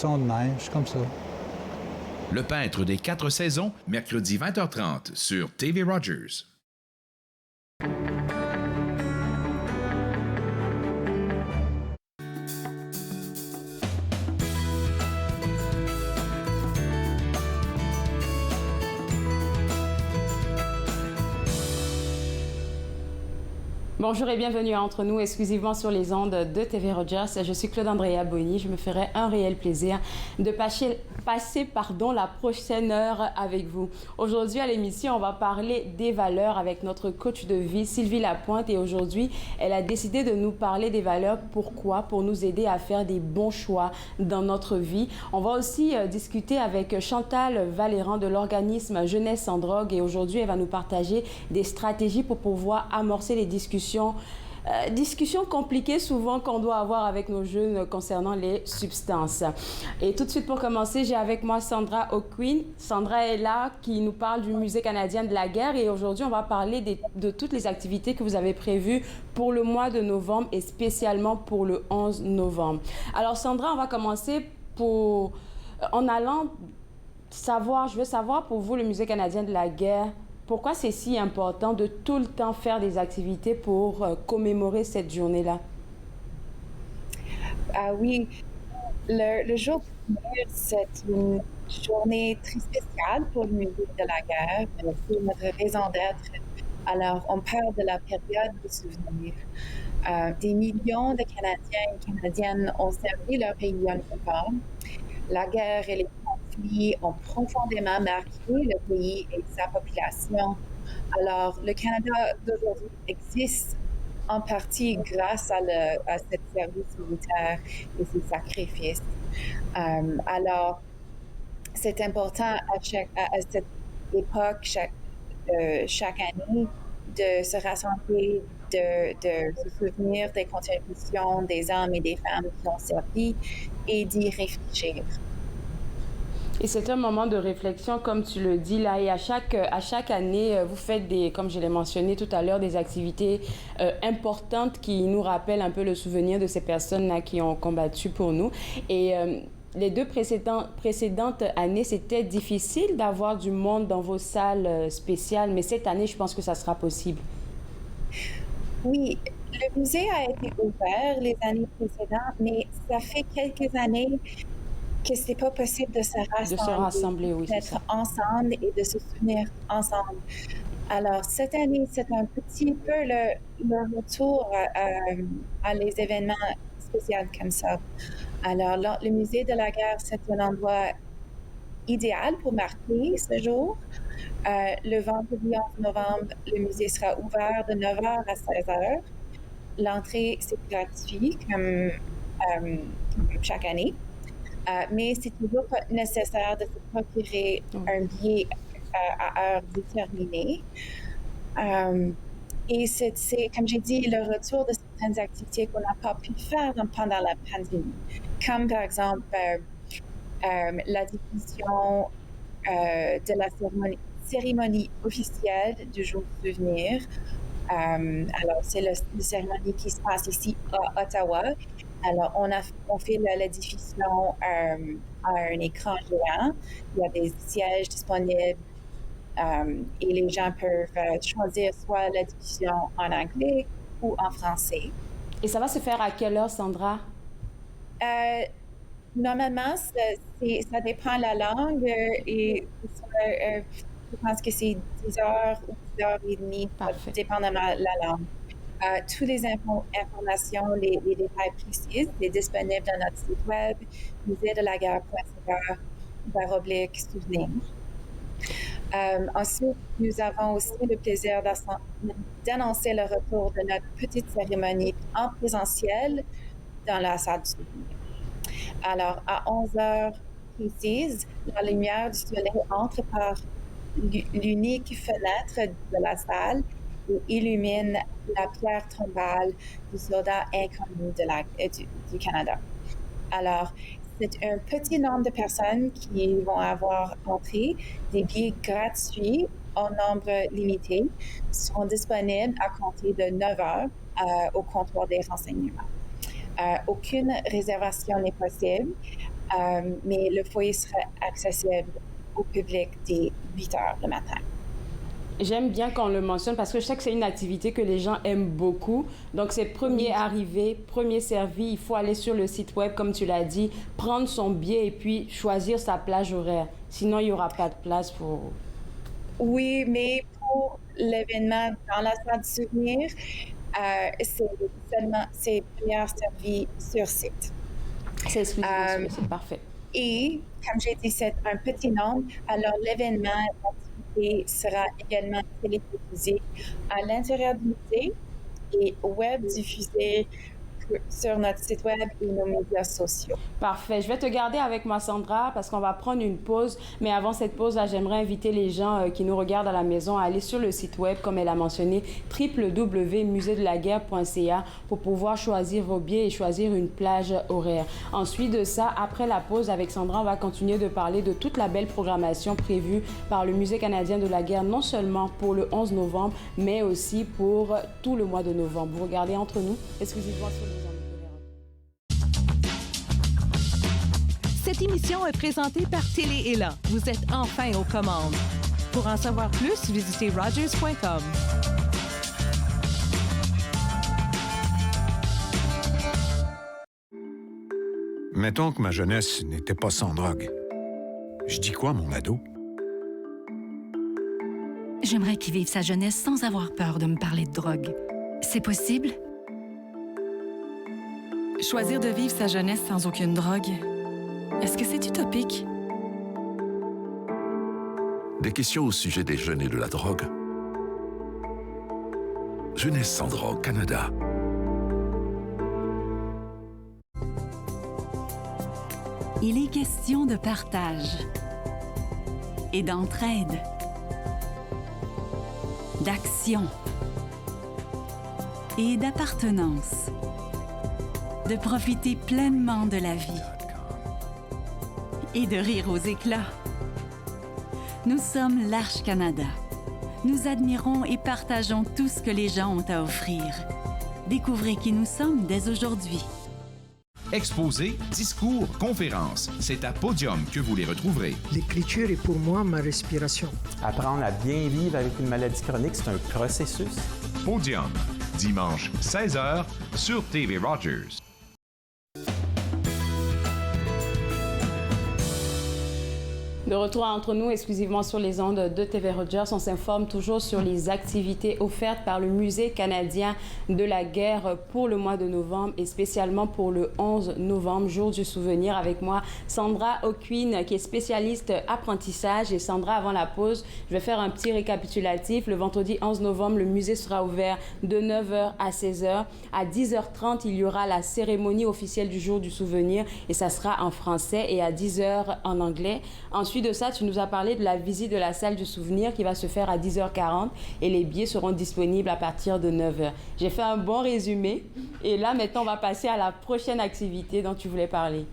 son de même, je suis comme ça. Le peintre des 4 saisons, mercredi 20h30 sur TV Rogers. Bonjour et bienvenue à Entre nous, exclusivement sur les ondes de TV Rogers. Je suis Claude Andrea Boni. Je me ferai un réel plaisir de passer la prochaine heure avec vous. Aujourd'hui à l'émission, on va parler des valeurs avec notre coach de vie, Sylvie Lapointe. Et aujourd'hui, elle a décidé de nous parler des valeurs. Pourquoi? Pour nous aider à faire des bons choix dans notre vie. On va aussi discuter avec Chantal Valéran de l'organisme Jeunesse sans drogue. Et aujourd'hui, elle va nous partager des stratégies pour pouvoir amorcer les discussions compliquées souvent qu'on doit avoir avec nos jeunes concernant les substances. Et tout de suite pour commencer, j'ai avec moi Sandra O'Quinn. Sandra est là qui nous parle du Musée canadien de la guerre et aujourd'hui on va parler de toutes les activités que vous avez prévues pour le mois de novembre et spécialement pour le 11 novembre. Alors Sandra, on va commencer en allant savoir, je veux savoir pour vous le Musée canadien de la guerre, pourquoi c'est si important de tout le temps faire des activités pour commémorer cette journée-là? Ah oui, le jour de guerre, c'est une journée très spéciale pour le Musée de la guerre. C'est notre raison d'être. Alors, on parle de la période de souvenirs. Des millions de Canadiens et Canadiennes ont servi leur pays en novembre. La guerre et les conflits ont profondément marqué le pays et sa population. Alors, le Canada d'aujourd'hui existe en partie grâce à ce service militaire et ses sacrifices. Alors, c'est important à cette époque, chaque année, de se rassembler, de se souvenir des contributions des hommes et des femmes qui ont servi et d'y réfléchir. Et c'est un moment de réflexion, comme tu le dis là, et à chaque année, vous faites comme je l'ai mentionné tout à l'heure, des activités importantes qui nous rappellent un peu le souvenir de ces personnes-là qui ont combattu pour nous. Et les deux précédentes années, c'était difficile d'avoir du monde dans vos salles spéciales, mais cette année, je pense que ça sera possible. Oui, le musée a été ouvert les années précédentes, mais ça fait quelques années que c'est pas possible de se rassembler, oui, d'être ensemble et de se souvenir ensemble. Alors, cette année, c'est un petit peu le retour à les événements spéciaux comme ça. Alors, le musée de la guerre, c'est un endroit idéal pour marquer ce jour. Le vendredi 11 novembre, le musée sera ouvert de 9h à 16h. L'entrée, c'est gratuit, comme chaque année. Mais c'est toujours nécessaire de se procurer un billet à heure déterminée. Et c'est, comme j'ai dit, le retour de certaines activités qu'on n'a pas pu faire pendant la pandémie, comme par exemple la diffusion de la cérémonie officielle du jour de souvenir. Alors, c'est la cérémonie qui se passe ici à Ottawa. Alors, on fait la diffusion à un écran géant. Il y a des sièges disponibles et les gens peuvent choisir soit la diffusion en anglais ou en français. Et ça va se faire à quelle heure, Sandra? Normalement, ça dépend de la langue et je pense que c'est 10 heures ou 10 heures et demie, dépendamment de la langue. Toutes les informations, les détails précis, sont disponibles dans notre site web, musée-de-la-guerre.ca/souvenir. Ensuite, nous avons aussi le plaisir d'annoncer le retour de notre petite cérémonie en présentiel dans la salle du souvenir. Alors, à 11h précises, la lumière du soleil entre par l'unique fenêtre de la salle et illumine la pierre tombale du soldat inconnu du Canada. Alors, c'est un petit nombre de personnes qui vont avoir entré. Des billets gratuits en nombre limité seront disponibles à compter de 9h au comptoir des renseignements. Aucune réservation n'est possible. mais le foyer sera accessible au public dès 8 heures le matin. J'aime bien quand on le mentionne parce que je sais que c'est une activité que les gens aiment beaucoup. Donc, c'est premier arrivé, premier servi. Il faut aller sur le site web, comme tu l'as dit, prendre son billet et puis choisir sa plage horaire. Sinon, il n'y aura pas de place pour... Oui, mais pour l'événement dans la salle de souvenir, c'est première servi sur site. C'est exclusivement sur le site, parfait. Et, comme j'ai dit, c'est un petit nombre. Alors, l'événement, l'activité sera également télédiffusé à l'intérieur du musée et web diffusé sur notre site web et nos médias sociaux. Parfait. Je vais te garder avec moi, Sandra, parce qu'on va prendre une pause. Mais avant cette pause-là, j'aimerais inviter les gens qui nous regardent à la maison à aller sur le site web, comme elle a mentionné, www.museedelaguerre.ca pour pouvoir choisir vos billets et choisir une plage horaire. Ensuite de ça, après la pause avec Sandra, on va continuer de parler de toute la belle programmation prévue par le Musée canadien de la guerre, non seulement pour le 11 novembre, mais aussi pour tout le mois de novembre. Vous regardez Entre nous, exclusivement sur les ondes. Cette émission est présentée par Télé Élan. Vous êtes enfin aux commandes. Pour en savoir plus, visitez rogers.com. Mettons que ma jeunesse n'était pas sans drogue. Je dis quoi, mon ado? J'aimerais qu'il vive sa jeunesse sans avoir peur de me parler de drogue. C'est possible? Choisir de vivre sa jeunesse sans aucune drogue, est-ce que c'est utopique? Des questions au sujet des jeunes et de la drogue. Jeunesse sans drogue, Canada. Il est question de partage et d'entraide, d'action et d'appartenance, de profiter pleinement de la vie et de rire aux éclats. Nous sommes l'Arche Canada. Nous admirons et partageons tout ce que les gens ont à offrir. Découvrez qui nous sommes dès aujourd'hui. Exposés, discours, conférences, c'est à Podium que vous les retrouverez. L'écriture est pour moi ma respiration. Apprendre à bien vivre avec une maladie chronique, c'est un processus. Podium, dimanche 16h sur TV Rogers. De retour entre nous, exclusivement sur les ondes de TV Rogers, on s'informe toujours sur les activités offertes par le Musée canadien de la guerre pour le mois de novembre et spécialement pour le 11 novembre, jour du souvenir. Avec moi, Sandra O'Quinn, qui est spécialiste apprentissage. Et Sandra, avant la pause, je vais faire un petit récapitulatif. Le vendredi 11 novembre, le musée sera ouvert de 9h à 16h. À 10h30, il y aura la cérémonie officielle du jour du souvenir et ça sera en français et à 10h en anglais. Ensuite de ça, tu nous as parlé de la visite de la salle du souvenir qui va se faire à 10h40 et les billets seront disponibles à partir de 9h. J'ai fait un bon résumé et là, maintenant, on va passer à la prochaine activité dont tu voulais parler.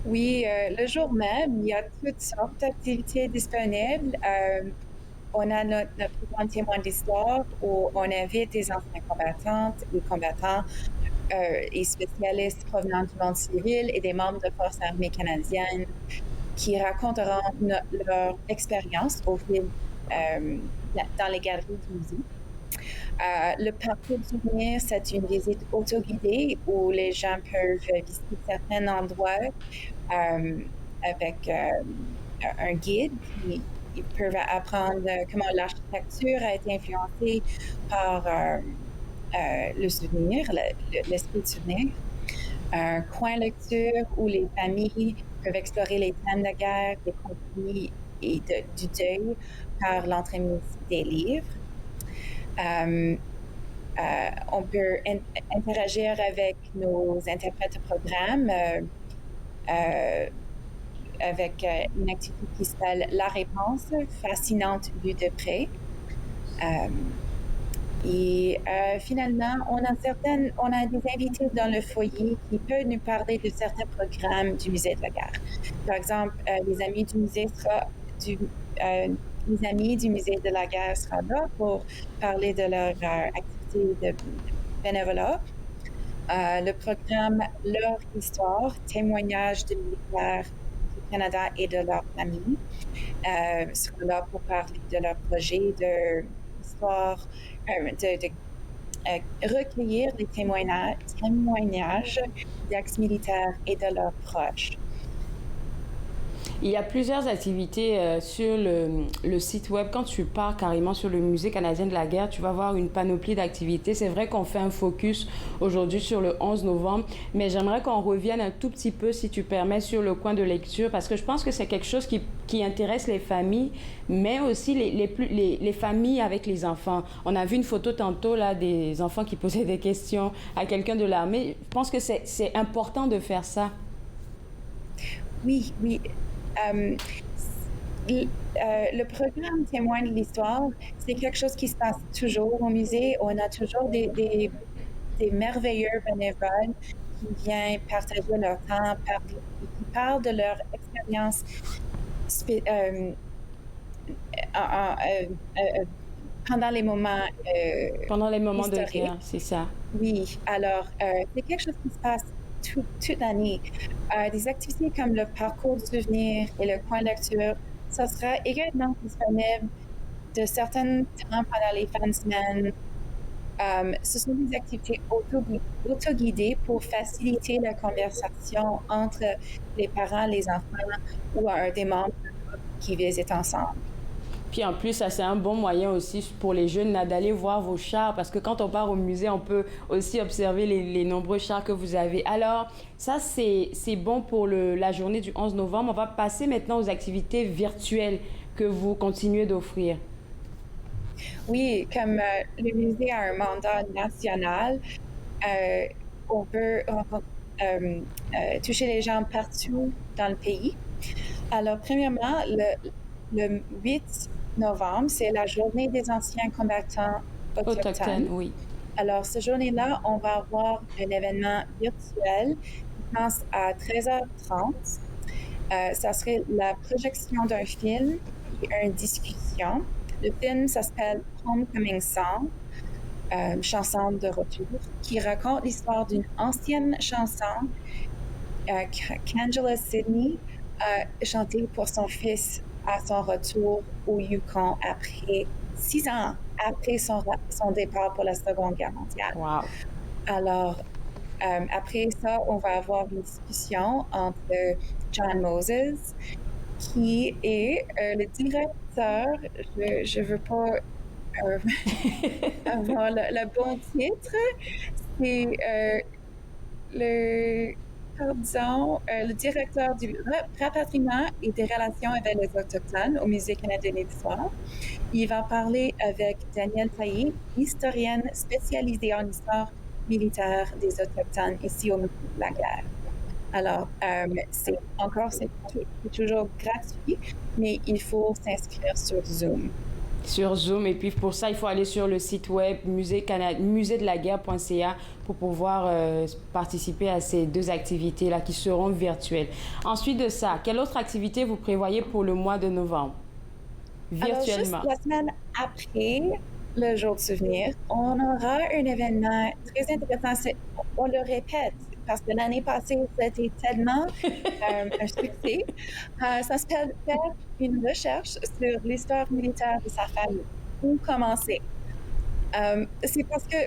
Oui, le jour même, il y a toutes sortes d'activités disponibles. On a notre grand témoin d'histoire où on invite des anciens combattantes et combattants et spécialistes provenant du monde civil et des membres de forces armées canadiennes qui raconteront leur expérience au fil dans les galeries du musée. Le parcours du souvenir, c'est une visite autoguidée où les gens peuvent visiter certains endroits avec un guide. Ils peuvent apprendre comment l'architecture a été influencée par le souvenir, l'esprit de souvenir. Un coin lecture où les familles peuvent explorer les thèmes de guerre, des conflits et du deuil par l'entremise des livres. On peut interagir avec nos interprètes de programme avec une activité qui s'appelle La Réponse, fascinante vue de près. Et finalement, on a des invités dans le foyer qui peuvent nous parler de certains programmes du Musée de la guerre. Par exemple, les amis du Musée de la guerre seront là pour parler de leur activité de bénévolat. Le programme Leur histoire, témoignages de militaires du Canada et de leurs familles, sera là pour parler de leur projet, de l'histoire, recueillir les témoignages d'ex-militaires et de leurs proches. Il y a plusieurs activités sur le site web. Quand tu pars carrément sur le Musée canadien de la guerre, tu vas voir une panoplie d'activités. C'est vrai qu'on fait un focus aujourd'hui sur le 11 novembre, mais j'aimerais qu'on revienne un tout petit peu, si tu permets, sur le coin de lecture, parce que je pense que c'est quelque chose qui intéresse les familles, mais aussi les familles avec les enfants. On a vu une photo tantôt là, des enfants qui posaient des questions à quelqu'un de l'armée. Je pense que c'est important de faire ça. Oui. Le programme Témoins de l'histoire, c'est quelque chose qui se passe toujours au musée. On a toujours des merveilleux bénévoles qui viennent partager leur temps, qui parlent de leur expérience pendant les moments de guerre, c'est ça. Oui, alors c'est quelque chose qui se passe toute l'année. Des activités comme le parcours du souvenir et le coin lecture, ça sera également disponible de certains temps pendant les fins de semaine. Ce sont des activités auto-guidées pour faciliter la conversation entre les parents, les enfants ou des membres qui visitent ensemble. Puis en plus, ça c'est un bon moyen aussi pour les jeunes d'aller voir vos chars, parce que quand on part au musée, on peut aussi observer les nombreux chars que vous avez. Alors, ça c'est bon pour la journée du 11 novembre. On va passer maintenant aux activités virtuelles que vous continuez d'offrir. Oui, comme le musée a un mandat national, on peut toucher les gens partout dans le pays. Alors, premièrement, le 8 novembre, c'est la journée des anciens combattants autochtones. Oui. Alors, cette journée-là, on va avoir un événement virtuel qui commence à 13h30. Ça serait la projection d'un film et une discussion. Le film, ça s'appelle Homecoming Song, chanson de retour, qui raconte l'histoire d'une ancienne chanson qu'Angela Sidney a chantée pour son fils à son retour au Yukon après 6 ans après son départ pour la Seconde Guerre mondiale. Wow. Alors, après ça, on va avoir une discussion entre John Moses, qui est le directeur, je ne veux pas avoir le bon titre, c'est le directeur du rapatriement et des relations avec les Autochtones au Musée canadien de l'histoire. Il va parler avec Danielle Taillé, historienne spécialisée en histoire militaire des Autochtones ici au Musée de la guerre. Alors, c'est toujours gratuit, mais il faut s'inscrire sur Zoom. Sur Zoom, et puis pour ça, il faut aller sur le site web musédelaguerre.ca pour pouvoir participer à ces deux activités-là qui seront virtuelles. Ensuite de ça, quelle autre activité vous prévoyez pour le mois de novembre, virtuellement? Alors, juste la semaine après le jour de souvenir, on aura un événement très intéressant. On le répète, parce que l'année passée, c'était tellement un succès. Ça s'appelle faire une recherche sur l'histoire militaire de sa famille. Où commencer? C'est parce que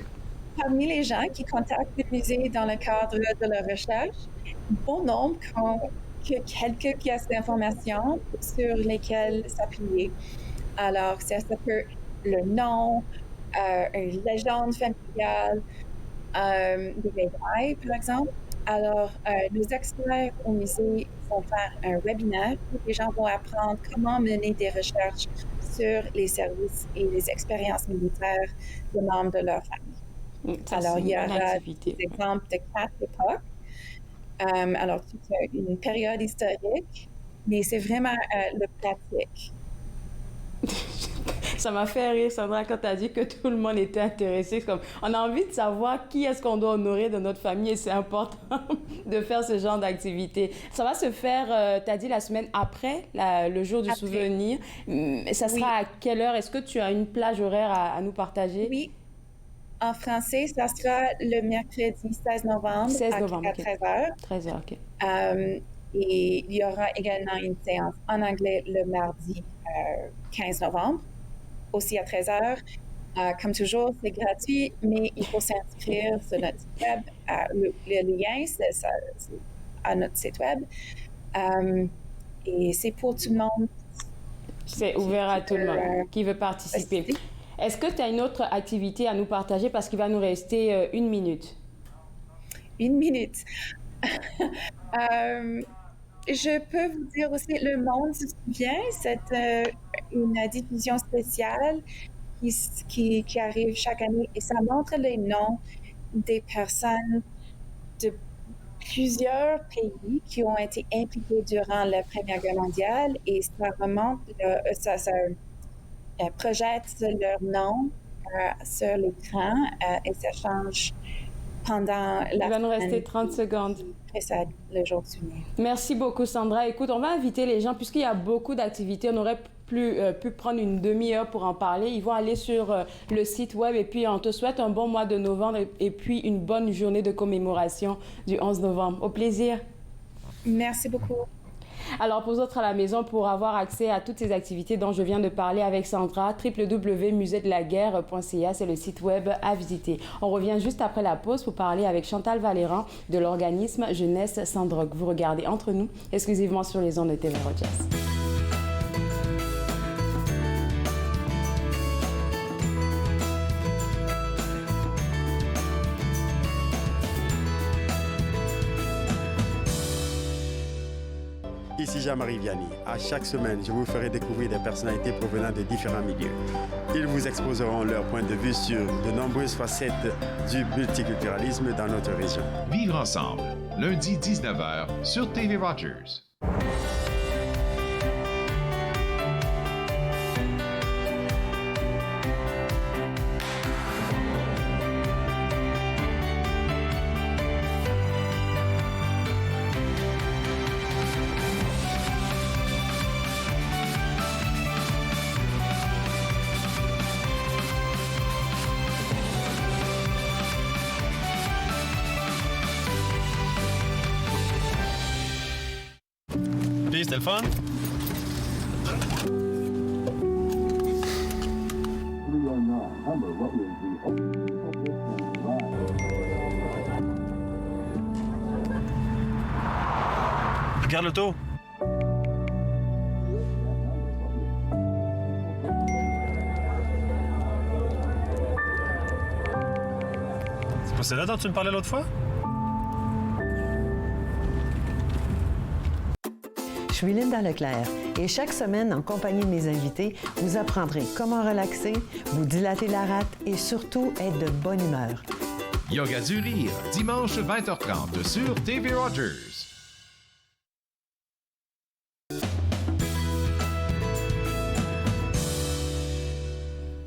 parmi les gens qui contactent le musée dans le cadre de leur recherche, bon nombre ont quelques pièces d'informations sur lesquelles s'appuyer. Alors, ça peut le nom, une légende familiale, des médailles, par exemple. Alors, nos experts au musée vont faire un webinaire où les gens vont apprendre comment mener des recherches sur les services et les expériences militaires des membres de leur famille. Alors, il y aura des exemples de 4 époques. Alors, c'est une période historique, mais c'est vraiment le pratique. Ça m'a fait rire, Sandra, quand tu as dit que tout le monde était intéressé. Comme, on a envie de savoir qui est-ce qu'on doit honorer de notre famille et c'est important de faire ce genre d'activité. Ça va se faire, tu as dit, la semaine après, le jour du souvenir. Ça sera à quelle heure? Est-ce que tu as une plage horaire à nous partager? Oui. En français, ça sera le mercredi 16 novembre, 16 novembre à 13h. 13h, OK. Et il y aura également une séance en anglais le mardi 15 novembre, aussi à 13h. Comme toujours, c'est gratuit, mais il faut s'inscrire sur notre site web. Le lien, c'est à notre site web. Et c'est pour tout le monde. C'est ouvert à tout le monde qui veut participer. Est-ce que tu as une autre activité à nous partager parce qu'il va nous rester 1 minute? 1 minute. Je peux vous dire aussi, Le Monde se souvient, c'est une diffusion spéciale qui arrive chaque année et ça montre les noms des personnes de plusieurs pays qui ont été impliqués durant la Première Guerre mondiale et ça remonte, ça projette leur nom sur l'écran et ça change pendant la... Il va nous rester 30 secondes. Précède le jour du souvenir. Merci beaucoup, Sandra. Écoute, on va inviter les gens, puisqu'il y a beaucoup d'activités, on aurait pu prendre une demi-heure pour en parler. Ils vont aller sur le site web et puis on te souhaite un bon mois de novembre et puis une bonne journée de commémoration du 11 novembre. Au plaisir. Merci beaucoup. Alors, pour vous autres à la maison, pour avoir accès à toutes ces activités dont je viens de parler avec Sandra, www.museedelaguerre.ca, c'est le site web à visiter. On revient juste après la pause pour parler avec Chantal Valéran de l'organisme Jeunesse sans drogue. Vous regardez Entre nous, exclusivement sur les ondes de TV Rogers. Ici Jean-Marie Vianney. À chaque semaine, je vous ferai découvrir des personnalités provenant de différents milieux. Ils vous exposeront leur point de vue sur de nombreuses facettes du multiculturalisme dans notre région. Vivre ensemble, lundi 19h sur TV Rogers. C'était le fun? Regarde l'auto. C'est pas celle-là dont tu me parlais l'autre fois? Je suis Linda Leclerc et chaque semaine, en compagnie de mes invités, vous apprendrez comment relaxer, vous dilater la rate et surtout être de bonne humeur. Yoga du rire, dimanche 20h30 sur TV Rogers.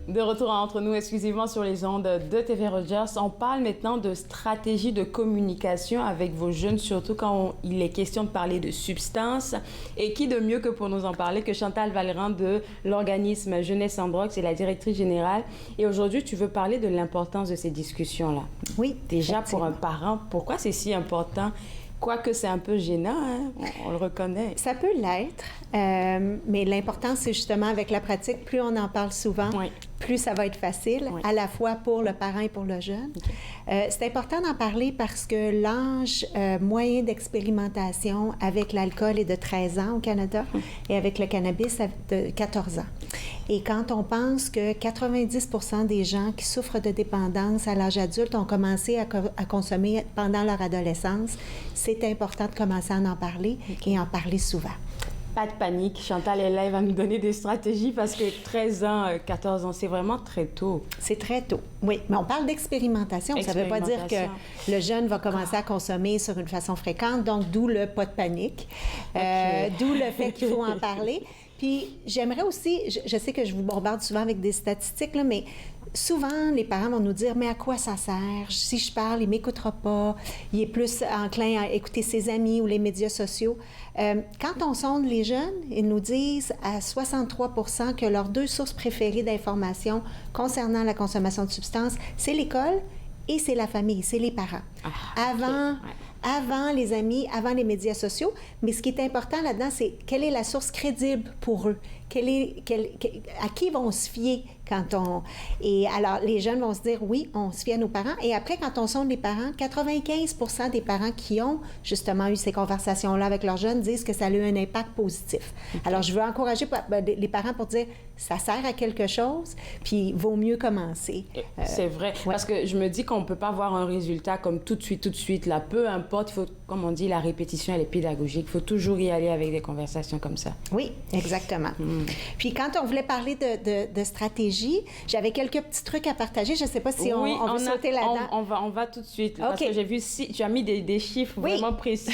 De retour entre nous exclusivement sur les ondes de TV Rogers. On parle maintenant de stratégie de communication avec vos jeunes, surtout quand il est question de parler de substances. Et qui de mieux que pour nous en parler que Chantal Valéran de l'organisme Jeunesse sans drogue, c'est la directrice générale. Et aujourd'hui, tu veux parler de l'importance de ces discussions-là. Oui. Déjà, pour un parent, pourquoi c'est si important? Quoique c'est un peu gênant, hein? On le reconnaît. Ça peut l'être, mais l'important, c'est justement avec la pratique, plus on en parle souvent, plus ça va être facile, à la fois pour le parent et pour le jeune. C'est important d'en parler parce que l'âge moyen d'expérimentation avec l'alcool est de 13 ans au Canada et avec le cannabis de 14 ans. Et quand on pense que 90% des gens qui souffrent de dépendance à l'âge adulte ont commencé à consommer pendant leur adolescence, c'est important de commencer à en parler et en parler souvent. Pas de panique. Chantal est là, elle va nous donner des stratégies parce que 13 ans, 14 ans, c'est vraiment très tôt. C'est très tôt, oui. Mais on parle d'expérimentation. Ça ne veut pas dire que le jeune va commencer à consommer sur une façon fréquente, donc d'où le pas de panique, d'où le fait qu'il faut en parler. Puis j'aimerais aussi, je sais que je vous bombarde souvent avec des statistiques, là, mais souvent, les parents vont nous dire « Mais à quoi ça sert? Si je parle, il ne m'écoutera pas. Il est plus enclin à écouter ses amis ou les médias sociaux. » Quand on sonde les jeunes, ils nous disent à 63 % que leurs 2 sources préférées d'informations concernant la consommation de substances, c'est l'école et c'est la famille, c'est les parents. Avant les amis, avant les médias sociaux. Mais ce qui est important là-dedans, c'est quelle est la source crédible pour eux? À qui vont se fier quand on... Et alors, les jeunes vont se dire, oui, on se fie à nos parents. Et après, quand on sonde les parents, 95 % des parents qui ont justement eu ces conversations-là avec leurs jeunes disent que ça a eu un impact positif. Okay. Alors, je veux encourager les parents pour dire, ça sert à quelque chose, puis il vaut mieux commencer. C'est vrai, parce que je me dis qu'on ne peut pas avoir un résultat comme tout de suite, là, peu importe, il faut, comme on dit, la répétition, elle est pédagogique, il faut toujours y aller avec des conversations comme ça. Oui, exactement. Puis quand on voulait parler de stratégie, j'avais quelques petits trucs à partager. Je ne sais pas si on veut sauter là-dedans. On va tout de suite, parce que j'ai vu, tu as mis des chiffres vraiment précis.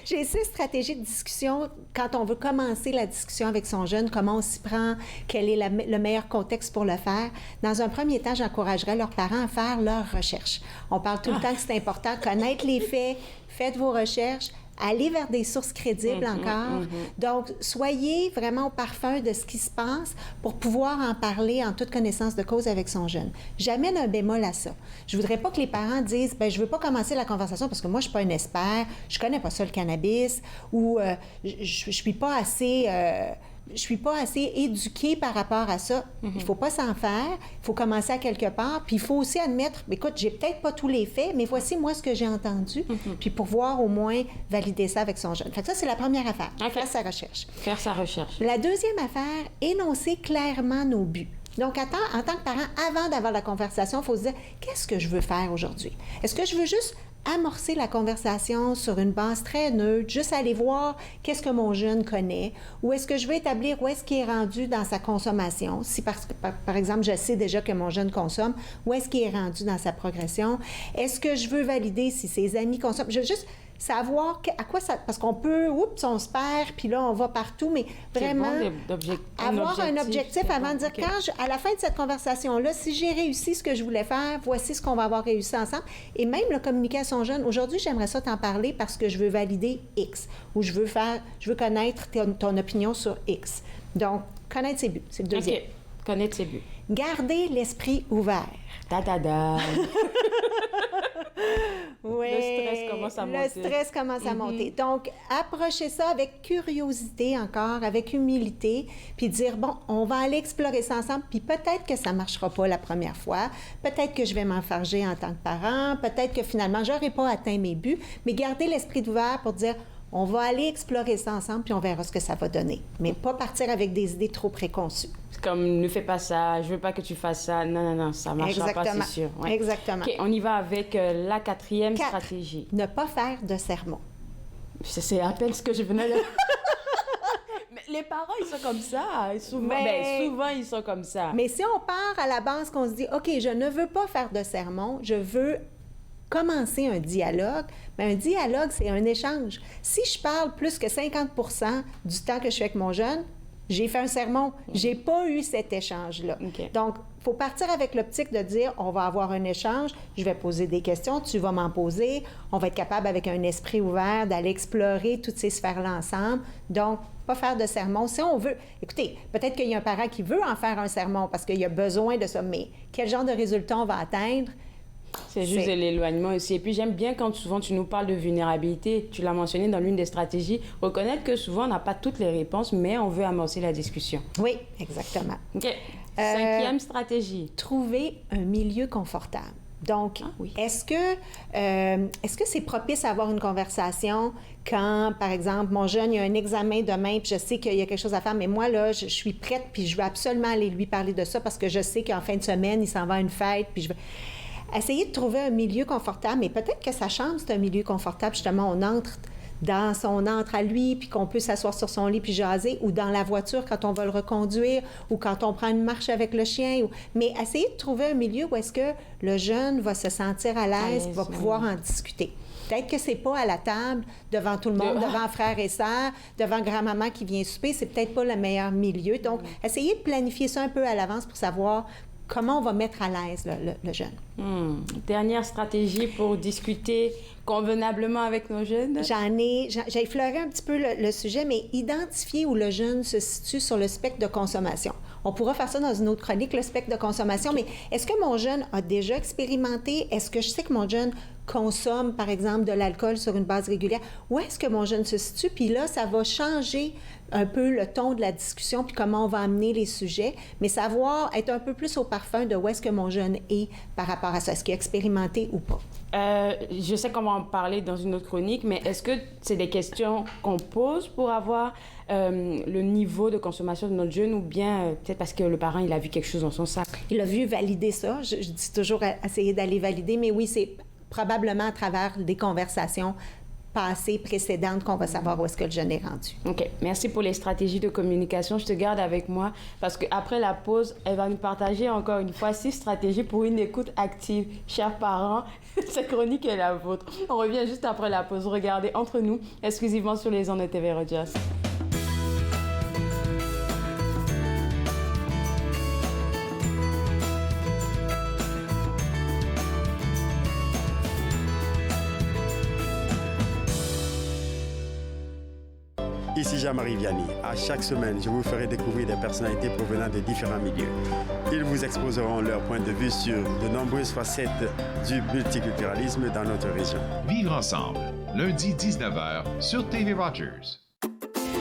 J'ai 6 stratégies de discussion quand on veut commencer la discussion avec son jeune, comment on s'y prend, quel est le meilleur contexte pour le faire. Dans un premier temps, j'encouragerais leurs parents à faire leurs recherches. On parle tout le temps que c'est important, connaître les faits, faites vos recherches, aller vers des sources crédibles encore. Donc, soyez vraiment au parfum de ce qui se passe pour pouvoir en parler en toute connaissance de cause avec son jeune. J'amène un bémol à ça. Je voudrais pas que les parents disent « Bien, je veux pas commencer la conversation parce que moi, je suis pas un expert, je connais pas ça, le cannabis, ou je suis pas assez... je suis pas assez éduquée par rapport à ça. Il faut pas s'en faire. Il faut commencer à quelque part. Puis il faut aussi admettre, écoute, j'ai peut-être pas tous les faits, mais voici moi ce que j'ai entendu. Puis pouvoir au moins valider ça avec son jeune. Fait que ça, c'est la première affaire. Faire sa recherche. Faire sa recherche. La deuxième affaire, énoncer clairement nos buts. Donc, en tant que parent, avant d'avoir la conversation, il faut se dire, qu'est-ce que je veux faire aujourd'hui? Est-ce que je veux juste amorcer la conversation sur une base très neutre, juste aller voir qu'est-ce que mon jeune connaît, ou est-ce que je veux établir où est-ce qu'il est rendu dans sa consommation, si par exemple, je sais déjà que mon jeune consomme, où est-ce qu'il est rendu dans sa progression, est-ce que je veux valider si ses amis consomment, je veux juste savoir à quoi ça... Parce qu'on peut, on se perd, puis là, on va partout, mais vraiment avoir un objectif avant de dire, à la fin de cette conversation-là, si j'ai réussi ce que je voulais faire, voici ce qu'on va avoir réussi ensemble. Et même le communiquer à son jeune, aujourd'hui, j'aimerais ça t'en parler parce que je veux valider X, ou je veux connaître ton opinion sur X. Donc, connaître ses buts, c'est le deuxième. OK, connaître ses buts. Garder l'esprit ouvert. Oui, le stress commence à monter. Le stress commence à monter. Donc, approchez ça avec curiosité encore, avec humilité, puis dire, bon, on va aller explorer ça ensemble, puis peut-être que ça ne marchera pas la première fois, peut-être que je vais m'enfarger en tant que parent, peut-être que finalement, je n'aurai pas atteint mes buts, mais gardez l'esprit ouvert pour dire, on va aller explorer ça ensemble, puis on verra ce que ça va donner. Mais pas partir avec des idées trop préconçues. Comme, ne fais pas ça, je veux pas que tu fasses ça. Non, ça marchera pas, c'est sûr. Ouais. Exactement. OK, on y va avec la 4e stratégie. Ne pas faire de sermon. C'est à peine ce que je venais de... Mais les parents, ils sont comme ça. Souvent, ils sont comme ça. Mais si on part à la base qu'on se dit, OK, je ne veux pas faire de sermon, je veux commencer un dialogue, mais un dialogue, c'est un échange. Si je parle plus que 50 % du temps que je suis avec mon jeune, j'ai fait un sermon, j'ai pas eu cet échange-là. Okay. Donc, il faut partir avec l'optique de dire, on va avoir un échange, je vais poser des questions, tu vas m'en poser, on va être capable avec un esprit ouvert d'aller explorer toutes ces sphères-là ensemble. Donc, pas faire de sermon. Si on veut... Écoutez, peut-être qu'il y a un parent qui veut en faire un sermon parce qu'il a besoin de ça, mais quel genre de résultat on va atteindre? C'est juste l'éloignement aussi. Et puis, j'aime bien quand souvent tu nous parles de vulnérabilité. Tu l'as mentionné dans l'une des stratégies. Reconnaître que souvent, on n'a pas toutes les réponses, mais on veut amorcer la discussion. Oui, exactement. OK. 5e stratégie. Trouver un milieu confortable. Donc, est-ce que c'est propice à avoir une conversation quand, par exemple, mon jeune, il y a un examen demain, puis je sais qu'il y a quelque chose à faire, mais moi, là, je suis prête, puis je veux absolument aller lui parler de ça parce que je sais qu'en fin de semaine, il s'en va à une fête, puis je veux... Essayez de trouver un milieu confortable, mais peut-être que sa chambre, c'est un milieu confortable. Justement, on entre dans son antre à lui, puis qu'on peut s'asseoir sur son lit puis jaser, ou dans la voiture quand on va le reconduire, ou quand on prend une marche avec le chien. Mais essayez de trouver un milieu où est-ce que le jeune va se sentir à l'aise, va pouvoir en discuter. Peut-être que c'est pas à la table, devant tout le monde, devant frères et sœurs, devant grand-maman qui vient souper, c'est peut-être pas le meilleur milieu. Donc, essayez de planifier ça un peu à l'avance pour savoir comment on va mettre à l'aise le jeune. Dernière stratégie pour discuter convenablement avec nos jeunes? J'ai effleuré un petit peu le sujet, mais identifier où le jeune se situe sur le spectre de consommation. On pourra faire ça dans une autre chronique, le spectre de consommation, mais est-ce que mon jeune a déjà expérimenté? Est-ce que je sais que mon jeune consomme, par exemple, de l'alcool sur une base régulière? Où est-ce que mon jeune se situe? Puis là, ça va changer un peu le ton de la discussion puis comment on va amener les sujets, mais savoir être un peu plus au parfum de où est-ce que mon jeune est par rapport à ça. Est-ce qu'il a expérimenté ou pas? Je sais qu'on va en parler dans une autre chronique, mais est-ce que c'est des questions qu'on pose pour avoir le niveau de consommation de notre jeune ou bien peut-être parce que le parent, il a vu quelque chose dans son sac? Il a vu valider ça. Je dis toujours essayer d'aller valider, mais oui, c'est probablement à travers des conversations passées, précédentes, qu'on va savoir où est-ce que le jeune est rendu. OK. Merci pour les stratégies de communication. Je te garde avec moi parce qu'après la pause, elle va nous partager encore une fois 6 stratégies pour une écoute active. Chers parents, cette chronique est la vôtre. On revient juste après la pause. Regardez Entre nous, exclusivement sur les ondes de TV Rogers. Ici Jean-Marie Vianney. À chaque semaine, je vous ferai découvrir des personnalités provenant de différents milieux. Ils vous exposeront leur point de vue sur de nombreuses facettes du multiculturalisme dans notre région. Vivre ensemble, lundi 19h sur TV Rogers.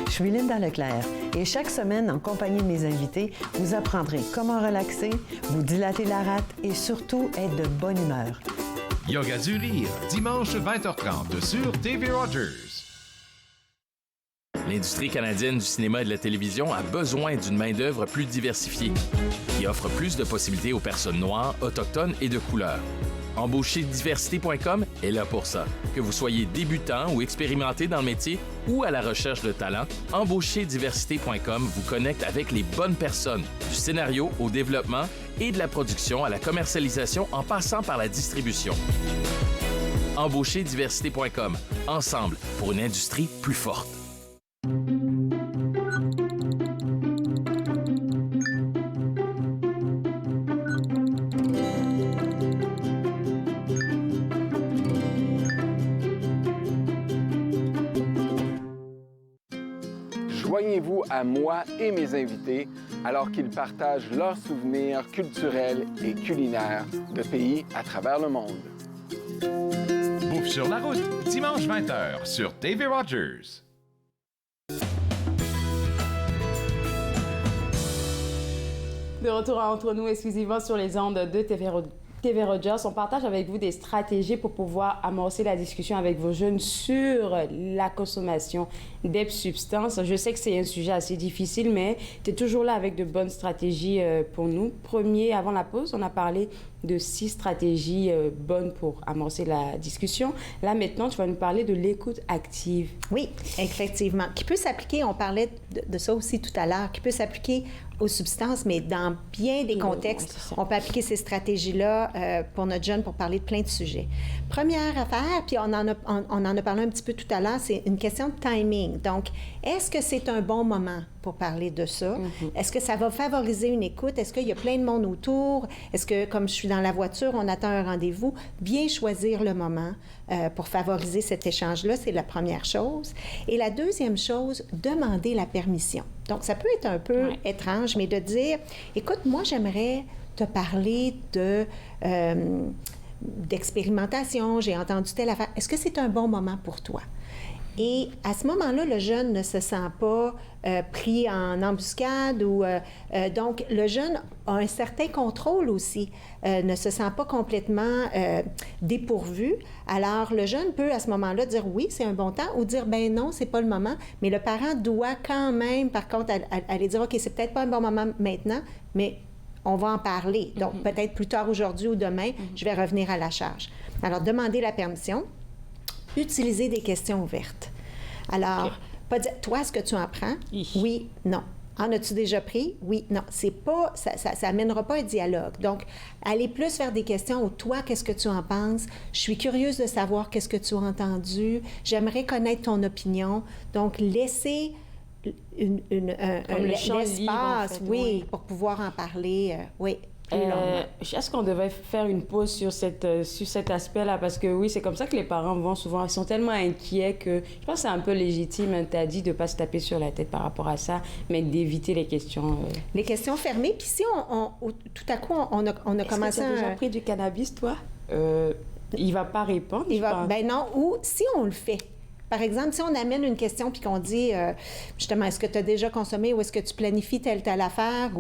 Je suis Linda Leclerc et chaque semaine, en compagnie de mes invités, vous apprendrez comment relaxer, vous dilater la rate et surtout être de bonne humeur. Yoga du rire, dimanche 20h30 sur TV Rogers. L'industrie canadienne du cinéma et de la télévision a besoin d'une main-d'œuvre plus diversifiée, qui offre plus de possibilités aux personnes noires, autochtones et de couleur. Embaucherdiversité.com est là pour ça. Que vous soyez débutant ou expérimenté dans le métier ou à la recherche de talent, Embaucherdiversité.com vous connecte avec les bonnes personnes, du scénario au développement et de la production à la commercialisation en passant par la distribution. Embaucherdiversité.com, ensemble pour une industrie plus forte. Joignez-vous à moi et mes invités alors qu'ils partagent leurs souvenirs culturels et culinaires de pays à travers le monde. Bouffe sur la route, dimanche 20h sur TV Rogers. De retour à Entre nous, exclusivement sur les ondes de TV Rogers. On partage avec vous des stratégies pour pouvoir amorcer la discussion avec vos jeunes sur la consommation des substances. Je sais que c'est un sujet assez difficile, mais tu es toujours là avec de bonnes stratégies pour nous. Premier, avant la pause, on a parlé de 6 stratégies bonnes pour amorcer la discussion. Là, maintenant, tu vas nous parler de l'écoute active. Oui, effectivement. Qui peut s'appliquer, on parlait de ça aussi tout à l'heure, qui peut s'appliquer aux substances, mais dans bien des contextes, on peut appliquer ces stratégies-là pour notre jeune pour parler de plein de sujets. Première affaire, puis on en a parlé un petit peu tout à l'heure, c'est une question de timing. Donc, est-ce que c'est un bon moment pour parler de ça? Est-ce que ça va favoriser une écoute? Est-ce qu'il y a plein de monde autour? Est-ce que, comme je suis dans la voiture, on attend un rendez-vous? Bien choisir le moment pour favoriser cet échange-là, c'est la première chose. Et la deuxième chose, demander la permission. Donc, ça peut être un peu étrange, mais de dire, écoute, moi, j'aimerais te parler d'expérimentation, j'ai entendu telle affaire. Est-ce que c'est un bon moment pour toi? Et à ce moment-là, le jeune ne se sent pas pris en embuscade ou donc le jeune a un certain contrôle aussi, ne se sent pas complètement dépourvu. Alors le jeune peut à ce moment-là dire oui, c'est un bon temps ou dire ben non, c'est pas le moment. Mais le parent doit quand même, par contre, aller dire ok, c'est peut-être pas un bon moment maintenant, mais on va en parler. Donc peut-être plus tard aujourd'hui ou demain, je vais revenir à la charge. Alors demander la permission. Utiliser des questions ouvertes. Alors, pas dire, toi, est-ce que tu en prends? Oui, non. En as-tu déjà pris? Oui, non. C'est pas, ça amènera pas un dialogue. Donc, aller plus vers des questions où toi, qu'est-ce que tu en penses? Je suis curieuse de savoir qu'est-ce que tu as entendu. J'aimerais connaître ton opinion. Donc, laisser l'espace, libre, en fait, oui, pour pouvoir en parler, oui. Est-ce qu'on devait faire une pause sur cet aspect-là? Parce que oui, c'est comme ça que les parents vont souvent. Ils sont tellement inquiets que je pense que c'est un peu légitime, interdit de ne pas se taper sur la tête par rapport à ça, mais d'éviter les questions. Les questions fermées. Puis si tout à coup, on a commencé à... Est-ce que tu as déjà pris du cannabis, toi? Il ne va pas répondre, Ben non. Ou si on le fait. Par exemple, si on amène une question puis qu'on dit, justement, est-ce que tu as déjà consommé ou est-ce que tu planifies telle affaire?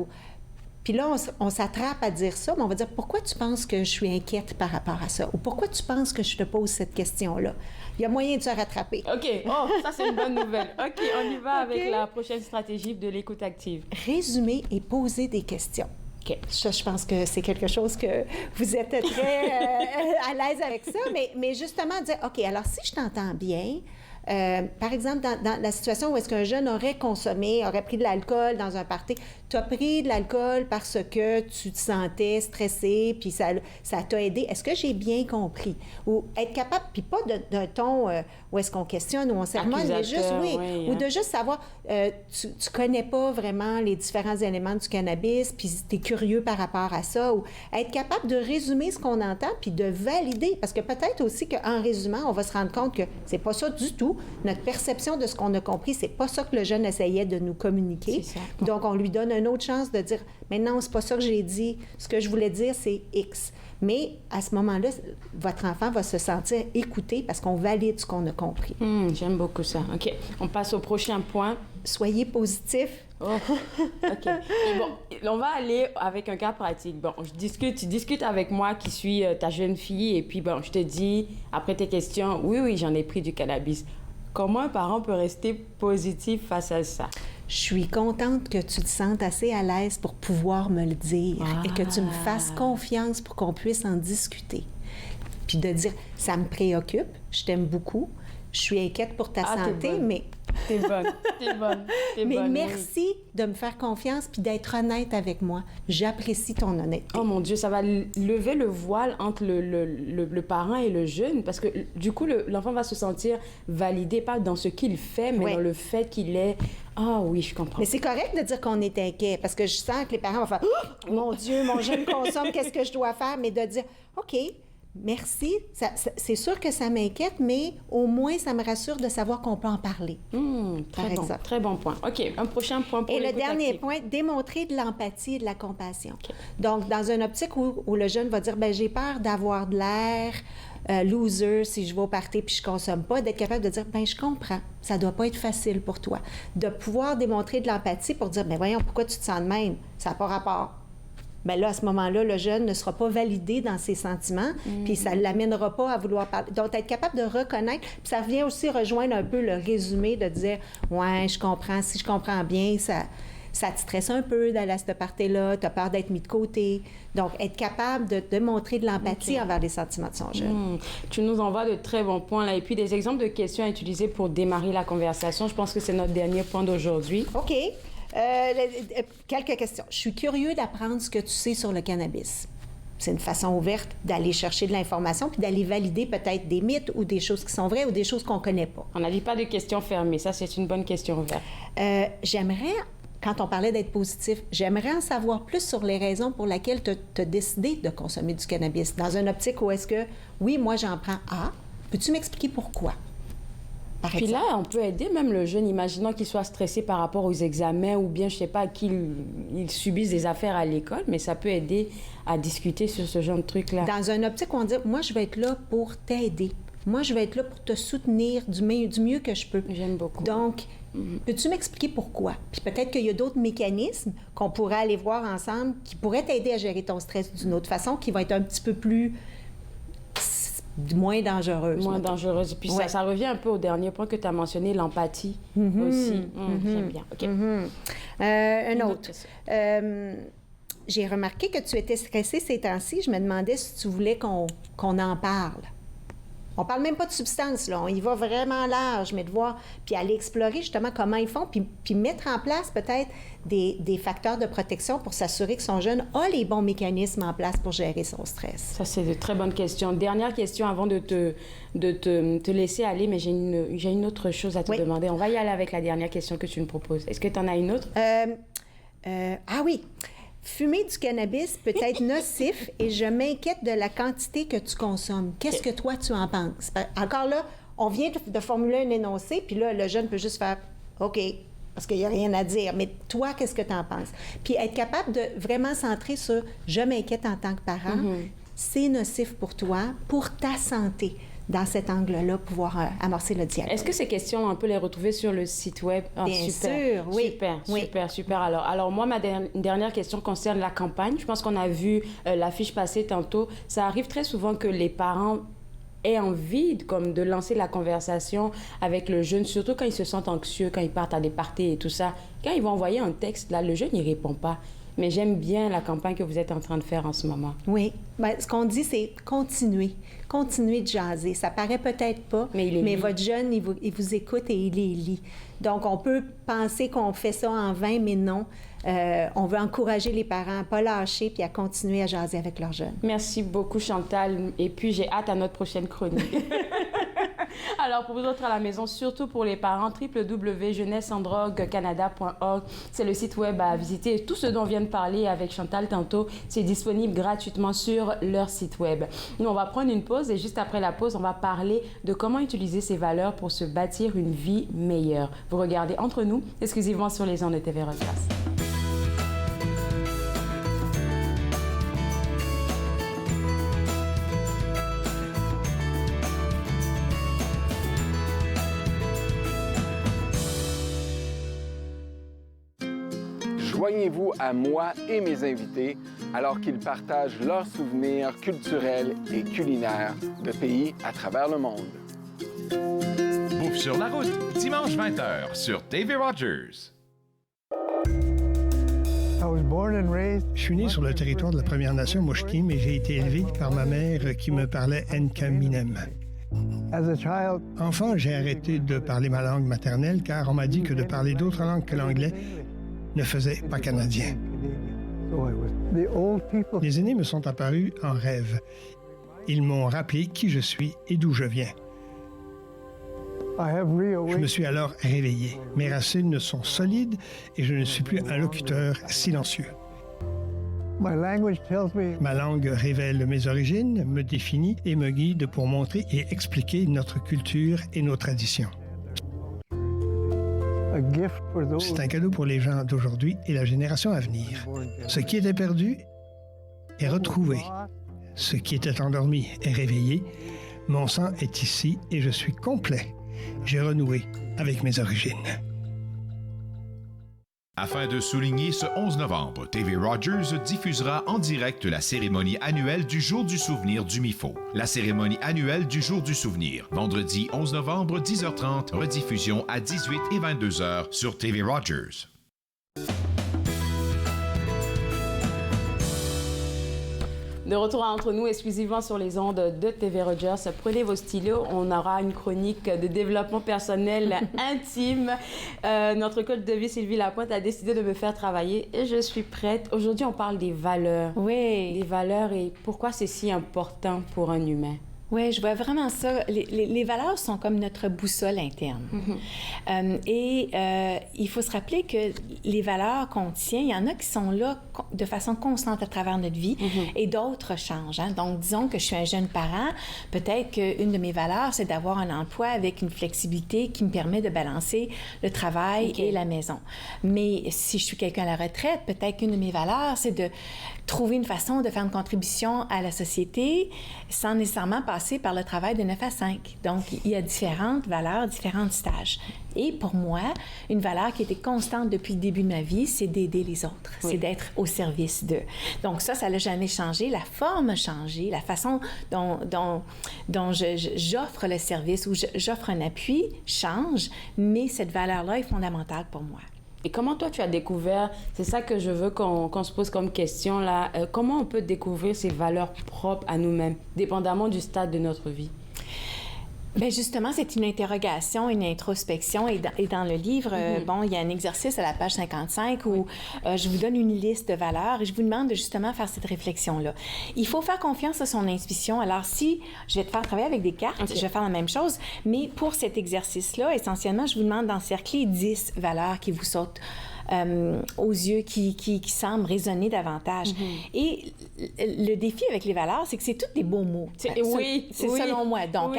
Puis là, on s'attrape à dire ça, mais on va dire, pourquoi tu penses que je suis inquiète par rapport à ça? Ou pourquoi tu penses que je te pose cette question-là? Il y a moyen de se rattraper. OK. Oh, ça, c'est une bonne nouvelle. OK, on y va avec la prochaine stratégie de l'écoute active. Résumer et poser des questions. OK. Ça, je pense que c'est quelque chose que vous êtes très à l'aise avec ça, mais justement, dire, OK, alors si je t'entends bien, par exemple, dans la situation où est-ce qu'un jeune aurait pris de l'alcool dans un party, tu as pris de l'alcool parce que tu te sentais stressé, puis ça t'a aidé. Est-ce que j'ai bien compris? Ou être capable, puis pas d'un ton où est-ce qu'on questionne ou on sermonne, mais juste, ou de juste savoir, tu connais pas vraiment les différents éléments du cannabis, puis tu es curieux par rapport à ça, ou être capable de résumer ce qu'on entend, puis de valider, parce que peut-être aussi qu'en résumant, on va se rendre compte que c'est pas ça du tout. Notre perception de ce qu'on a compris, c'est pas ça que le jeune essayait de nous communiquer. Donc, on lui donne une autre chance de dire, mais non, c'est pas ça que j'ai dit. Ce que je voulais dire, c'est X. Mais à ce moment-là, votre enfant va se sentir écouté parce qu'on valide ce qu'on a compris. J'aime beaucoup ça. OK. On passe au prochain point. Soyez positif. Oh, OK. Et bon, on va aller avec un cas pratique. Bon, tu discutes avec moi qui suis ta jeune fille et puis bon, je te dis, après tes questions, oui, j'en ai pris du cannabis. Comment un parent peut rester positif face à ça? Je suis contente que tu te sentes assez à l'aise pour pouvoir me le dire et que tu me fasses confiance pour qu'on puisse en discuter. Puis de dire, ça me préoccupe, je t'aime beaucoup, je suis inquiète pour ta santé, mais... T'es bonne. Mais merci de me faire confiance puis d'être honnête avec moi. J'apprécie ton honnêteté. Oh mon Dieu, ça va lever le voile entre le parent et le jeune parce que du coup, l'enfant va se sentir validé, pas dans ce qu'il fait, mais dans le fait qu'il est... Ah oui, je comprends. Mais c'est correct de dire qu'on est inquiet parce que je sens que les parents vont faire « Oh, mon Dieu, mon jeune consomme, qu'est-ce que je dois faire? » Mais de dire « OK, merci, c'est sûr que ça m'inquiète, mais au moins, ça me rassure de savoir qu'on peut en parler. » Très bon point. OK, un prochain point pour Et le dernier point, démontrer de l'empathie et de la compassion. Okay. Donc, dans une optique où le jeune va dire « j'ai peur d'avoir de l'air loser si je vais au party puis je consomme pas », d'être capable de dire « je comprends, ça doit pas être facile pour toi. » De pouvoir démontrer de l'empathie pour dire « voyons, pourquoi tu te sens de même? Ça n'a pas rapport. » Bien là, à ce moment-là, le jeune ne sera pas validé dans ses sentiments, puis ça ne l'amènera pas à vouloir parler. Donc, être capable de reconnaître, puis ça vient aussi rejoindre un peu le résumé de dire « ouais, je comprends, si je comprends bien, ça te stresse un peu d'aller à cette partie-là, tu as peur d'être mis de côté. » Donc, être capable de montrer de l'empathie envers les sentiments de son jeune. Tu nous envoies de très bons points, là. Et puis, des exemples de questions à utiliser pour démarrer la conversation. Je pense que c'est notre dernier point d'aujourd'hui. OK. Quelques questions. Je suis curieux d'apprendre ce que tu sais sur le cannabis. C'est une façon ouverte d'aller chercher de l'information puis d'aller valider peut-être des mythes ou des choses qui sont vraies ou des choses qu'on ne connaît pas. On n'avait pas de questions fermées. Ça, c'est une bonne question ouverte. J'aimerais, quand on parlait d'être positif, j'aimerais en savoir plus sur les raisons pour lesquelles tu as décidé de consommer du cannabis. Dans une optique où est-ce que, oui, moi, j'en prends A. Peux-tu m'expliquer pourquoi? Puis là, on peut aider même le jeune, imaginant qu'il soit stressé par rapport aux examens ou bien, je sais pas, qu'il subisse des affaires à l'école, mais ça peut aider à discuter sur ce genre de truc-là. Dans une optique où on dit, moi, je vais être là pour t'aider. Moi, je vais être là pour te soutenir du mieux que je peux. J'aime beaucoup. Donc, peux-tu m'expliquer pourquoi? Puis peut-être qu'il y a d'autres mécanismes qu'on pourrait aller voir ensemble qui pourraient t'aider à gérer ton stress d'une autre façon, qui va être un petit peu plus... moins dangereuse. Moins dangereuse. Puis ça revient un peu au dernier point que tu as mentionné, l'empathie aussi. J'aime bien. OK. Un autre. J'ai remarqué que tu étais stressée ces temps-ci. Je me demandais si tu voulais qu'on en parle. On parle même pas de substance, là. On y va vraiment large, mais de voir, puis aller explorer justement comment ils font, puis mettre en place peut-être des facteurs de protection pour s'assurer que son jeune a les bons mécanismes en place pour gérer son stress. Ça, c'est de très bonnes questions. Dernière question avant de te laisser aller, mais j'ai une autre chose à te demander. On va y aller avec la dernière question que tu me proposes. Est-ce que tu en as une autre? Ah oui. fumer du cannabis peut être nocif et je m'inquiète de la quantité que tu consommes. Qu'est-ce que toi, tu en penses? Encore là, on vient de formuler un énoncé, puis là, le jeune peut juste faire « OK », parce qu'il n'y a rien à dire. Mais toi, qu'est-ce que tu en penses? Puis être capable de vraiment centrer sur « je m'inquiète en tant que parent c'est nocif pour toi, pour ta santé ». Dans cet angle-là, pouvoir amorcer le dialogue. Est-ce que ces questions, on peut les retrouver sur le site web? Bien sûr, oui. Super. Alors moi, ma dernière question concerne la campagne. Je pense qu'on a vu l'affiche passer tantôt. Ça arrive très souvent que les parents aient envie de lancer la conversation avec le jeune, surtout quand ils se sentent anxieux, quand ils partent à des parties et tout ça. Quand ils vont envoyer un texte, là, le jeune, il répond pas. Mais j'aime bien la campagne que vous êtes en train de faire en ce moment. Oui. Bien, ce qu'on dit, c'est continuer. Continuer de jaser. Ça paraît peut-être pas, mais votre jeune, il vous écoute et il les lit. Donc, on peut penser qu'on fait ça en vain, mais non. On veut encourager les parents à ne pas lâcher puis à continuer à jaser avec leurs jeunes. Merci beaucoup, Chantal. Et puis, j'ai hâte à notre prochaine chronique. Alors, pour vous autres à la maison, surtout pour les parents, www.jeunessesandroguecanada.org, c'est le site web à visiter. Et tout ce dont on vient de parler avec Chantal tantôt, c'est disponible gratuitement sur leur site web. Nous, on va prendre une pause et juste après la pause, on va parler de comment utiliser ces valeurs pour se bâtir une vie meilleure. Vous regardez Entre nous, exclusivement sur les ondes de TV Rogers. Joignez-vous à moi et mes invités alors qu'ils partagent leurs souvenirs culturels et culinaires de pays à travers le monde. Bouffe sur la route, dimanche 20h sur TV Rogers. Je suis né sur le territoire de la Première Nation Musqueam, mais j'ai été élevé par ma mère qui me parlait Nkaminem. Enfant, j'ai arrêté de parler ma langue maternelle car on m'a dit que de parler d'autres langues que l'anglais ne faisait pas canadien. Les aînés me sont apparus en rêve. Ils m'ont rappelé qui je suis et d'où je viens. Je me suis alors réveillé. Mes racines sont solides et je ne suis plus un locuteur silencieux. Ma langue révèle mes origines, me définit et me guide pour montrer et expliquer notre culture et nos traditions. C'est un cadeau pour les gens d'aujourd'hui et la génération à venir. Ce qui était perdu est retrouvé. Ce qui était endormi est réveillé. Mon sang est ici et je suis complet. J'ai renoué avec mes origines. Afin de souligner ce 11 novembre, TV Rogers diffusera en direct la cérémonie annuelle du Jour du souvenir du MIFO. La cérémonie annuelle du Jour du souvenir, vendredi 11 novembre, 10h30, rediffusion à 18 et 22h sur TV Rogers. De retour à Entre nous, exclusivement sur les ondes de TV Rogers. Prenez vos stylos, on aura une chronique de développement personnel intime. Notre coach de vie, Sylvie Lapointe, a décidé de me faire travailler et je suis prête. Aujourd'hui, on parle des valeurs. Oui. Des valeurs et pourquoi c'est si important pour un humain. Oui, je vois vraiment ça. Les valeurs sont comme notre boussole interne. Il faut se rappeler que les valeurs qu'on tient, il y en a qui sont là de façon constante à travers notre vie et d'autres changent. Hein? Donc, disons que je suis un jeune parent, peut-être qu'une de mes valeurs, c'est d'avoir un emploi avec une flexibilité qui me permet de balancer le travail et la maison. Mais si je suis quelqu'un à la retraite, peut-être qu'une de mes valeurs, c'est de trouver une façon de faire une contribution à la société sans nécessairement passer par le travail de 9 à 5. Donc, il y a différentes valeurs, différents stages. Et pour moi, une valeur qui était constante depuis le début de ma vie, c'est d'aider les autres, c'est d'être au service d'eux. Donc ça n'a jamais changé. La forme a changé, la façon dont j'offre le service ou j'offre un appui change, mais cette valeur-là est fondamentale pour moi. Et comment toi, tu as découvert, c'est ça que je veux qu'on se pose comme question là, comment on peut découvrir ces valeurs propres à nous-mêmes, dépendamment du stade de notre vie? Bien, justement, c'est une interrogation, une introspection. Et dans le livre, il y a un exercice à la page 55 où je vous donne une liste de valeurs et je vous demande de justement faire cette réflexion-là. Il faut faire confiance à son intuition. Alors, si je vais te faire travailler avec des cartes, je vais faire la même chose, mais pour cet exercice-là, essentiellement, je vous demande d'encercler 10 valeurs qui vous sautent aux yeux qui semblent résonner davantage. Et le défi avec les valeurs, c'est que c'est tous des beaux mots. Oui, c'est selon moi. Donc,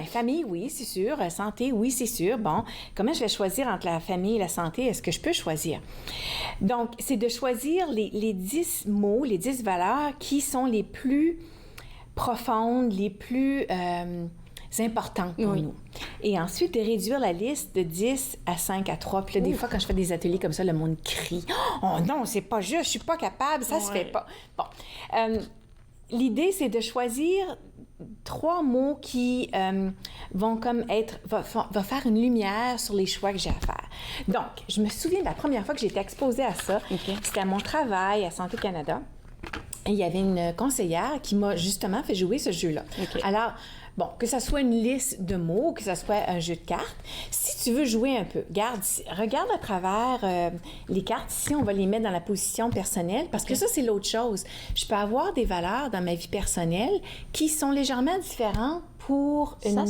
famille, oui, c'est sûr. Santé, oui, c'est sûr. Bon, comment je vais choisir entre la famille et la santé? Est-ce que je peux choisir? Donc, c'est de choisir les 10 mots, les 10 valeurs qui sont les plus profondes, les plus importantes pour nous. Et ensuite, de réduire la liste de 10 à 5 à 3. Puis là, des fois, quand je fais des ateliers comme ça, le monde crie. « Oh non, c'est pas juste, je suis pas capable, ça se fait pas. » Bon. L'idée, c'est de choisir 3 mots qui vont comme va faire une lumière sur les choix que j'ai à faire. Donc, je me souviens de la première fois que j'ai été exposée à ça. C'était à mon travail à Santé Canada. Et il y avait une conseillère qui m'a justement fait jouer ce jeu-là. Alors, bon, que ça soit une liste de mots, que ça soit un jeu de cartes, si tu veux jouer un peu, regarde à travers les cartes. Ici, on va les mettre dans la position personnelle parce que ça, c'est l'autre chose. Je peux avoir des valeurs dans ma vie personnelle qui sont légèrement différentes pour une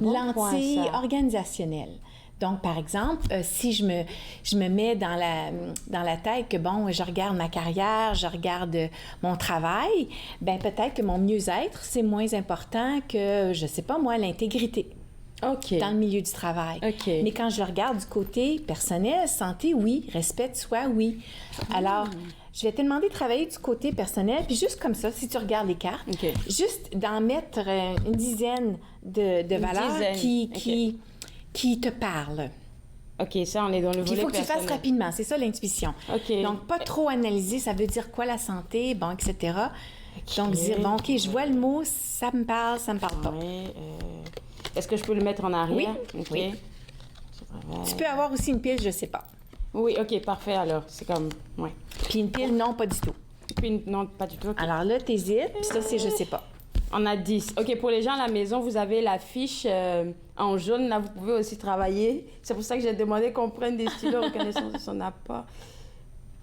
lentille organisationnelle. Donc, par exemple, si je me mets dans la tête que, bon, je regarde ma carrière, je regarde mon travail, bien, peut-être que mon mieux-être, c'est moins important que, je sais pas moi, l'intégrité dans le milieu du travail. Mais quand je le regarde du côté personnel, santé, oui, respect de soi, oui. Alors, je vais te demander de travailler du côté personnel, puis juste comme ça, si tu regardes les cartes, juste d'en mettre une dizaine de valeurs qui te parle. OK, ça, on est dans le volet personnel. Il faut que tu fasses rapidement, c'est ça l'intuition. Donc, pas trop analyser, ça veut dire quoi la santé, bon, etc. Donc, dire, bon, OK, je vois le mot, ça me parle pas. Est-ce que je peux le mettre en arrière? Oui. Tu peux avoir aussi une pile, je sais pas. Oui, OK, parfait, alors. C'est comme, Puis une pile, non, pas du tout. Puis non, pas du tout. Alors là, t'hésites, puis ça, c'est je sais pas. On a 10. OK, pour les gens à la maison, vous avez la fiche en jaune. Là, vous pouvez aussi travailler. C'est pour ça que j'ai demandé qu'on prenne des stylos reconnaissance de son apport.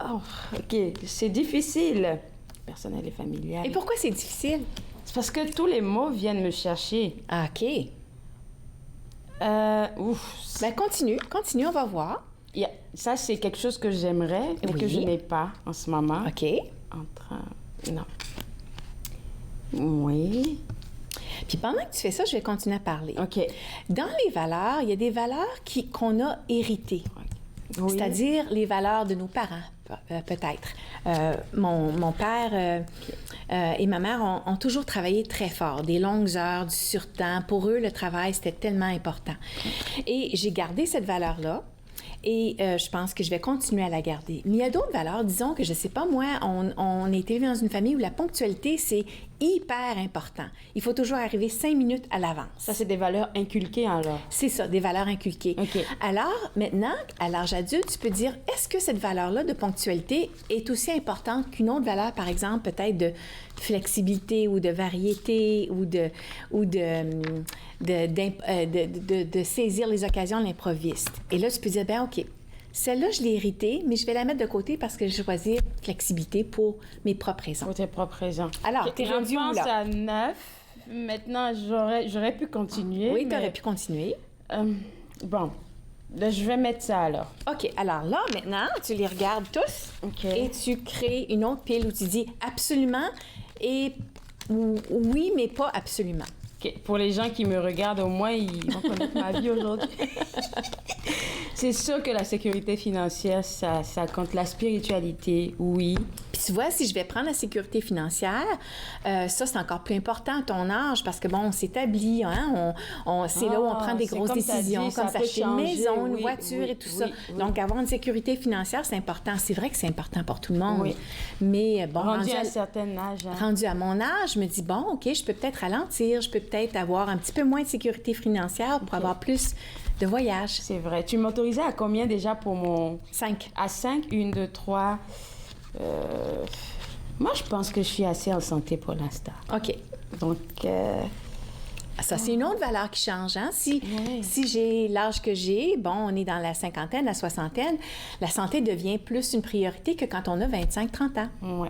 Oh, OK, c'est difficile. Personnel et familial. Et pourquoi c'est difficile? C'est parce que tous les mots viennent me chercher. Ah, OK. Ben, continue, on va voir. Ça, c'est quelque chose que j'aimerais, mais que je n'ai pas en ce moment. OK. Non. Oui. Puis pendant que tu fais ça, je vais continuer à parler. OK. Dans les valeurs, il y a des valeurs qu'on a héritées. C'est-à-dire les valeurs de nos parents, peut-être. Mon père et ma mère ont toujours travaillé très fort, des longues heures, du surtemps. Pour eux, le travail, c'était tellement important. Et j'ai gardé cette valeur-là. Et je pense que je vais continuer à la garder. Mais il y a d'autres valeurs. Disons que, je ne sais pas, moi, on est élevé dans une famille où la ponctualité, c'est hyper important. Il faut toujours arriver 5 minutes à l'avance. Ça, c'est des valeurs inculquées, alors? C'est ça, des valeurs inculquées. Alors, maintenant, à l'âge adulte, tu peux dire, est-ce que cette valeur-là de ponctualité est aussi importante qu'une autre valeur, par exemple, peut-être de flexibilité ou de variété ou de saisir les occasions à l'improviste. Et là, tu peux dire, bien, OK, celle-là, je l'ai héritée, mais je vais la mettre de côté parce que je vais choisir flexibilité pour mes propres raisons. Pour tes propres raisons. Alors, t'es rendu où, là? Je pense à 9. Maintenant, j'aurais pu continuer. Oui, t'aurais pu continuer. Bon, là, je vais mettre ça, alors. OK, alors là, maintenant, tu les regardes tous et tu crées une autre pile où tu dis absolument et oui, mais pas absolument. OK. Pour les gens qui me regardent, au moins, ils vont connaître ma vie aujourd'hui. C'est sûr que la sécurité financière, ça compte. La spiritualité, oui. Puis tu vois, si je vais prendre la sécurité financière, ça, c'est encore plus important à ton âge parce que, bon, on s'établit, hein, c'est là où on prend des grosses décisions, comme s'acheter une maison, une voiture et tout ça. Donc, avoir une sécurité financière, c'est important. C'est vrai que c'est important pour tout le monde. Mais, bon... Rendu à un certain âge. Hein. Rendu à mon âge, je me dis, bon, OK, je peux peut-être ralentir, je peux peut-être avoir un petit peu moins de sécurité financière pour avoir plus de voyage. C'est vrai. Tu m'autorisais à combien déjà pour mon... 5. À 5, 1, 2, 3... Moi, je pense que je suis assez en santé pour l'instant. OK. Donc... Ça, c'est une autre valeur qui change. Hein? Si j'ai l'âge que j'ai, bon, on est dans la cinquantaine, la soixantaine, la santé devient plus une priorité que quand on a 25-30 ans. Oui.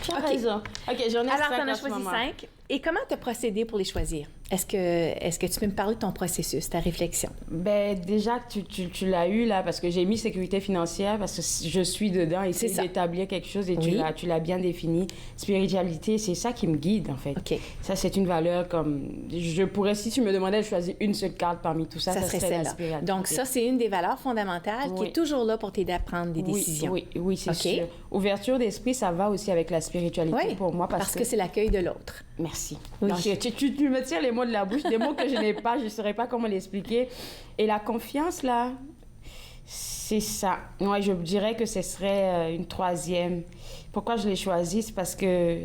Tu as raison. OK, j'en ai 5 Alors, tu en as choisi 5. Et comment tu as procédé pour les choisir? Est-ce que tu peux me parler de ton processus, ta réflexion? Ben déjà, tu l'as eu là, parce que j'ai mis sécurité financière, parce que je suis dedans, et c'est d'établir quelque chose, et tu l'as bien défini. Spiritualité, c'est ça qui me guide, en fait. OK. Ça, c'est une valeur comme... Je pourrais, si tu me demandais de choisir une seule carte parmi tout ça, ça serait la spiritualité. Donc ça, c'est une des valeurs fondamentales qui est toujours là pour t'aider à prendre des décisions. Oui, c'est sûr. Ouverture d'esprit, ça va aussi avec la spiritualité pour moi, parce que c'est l'accueil de l'autre. Merci. Oui. Donc, tu me tires les mots de la bouche, des mots que je n'ai pas, je ne saurais pas comment l'expliquer. Et la confiance, là, c'est ça. Moi, je dirais que ce serait une troisième. Pourquoi je l'ai choisi? C'est parce que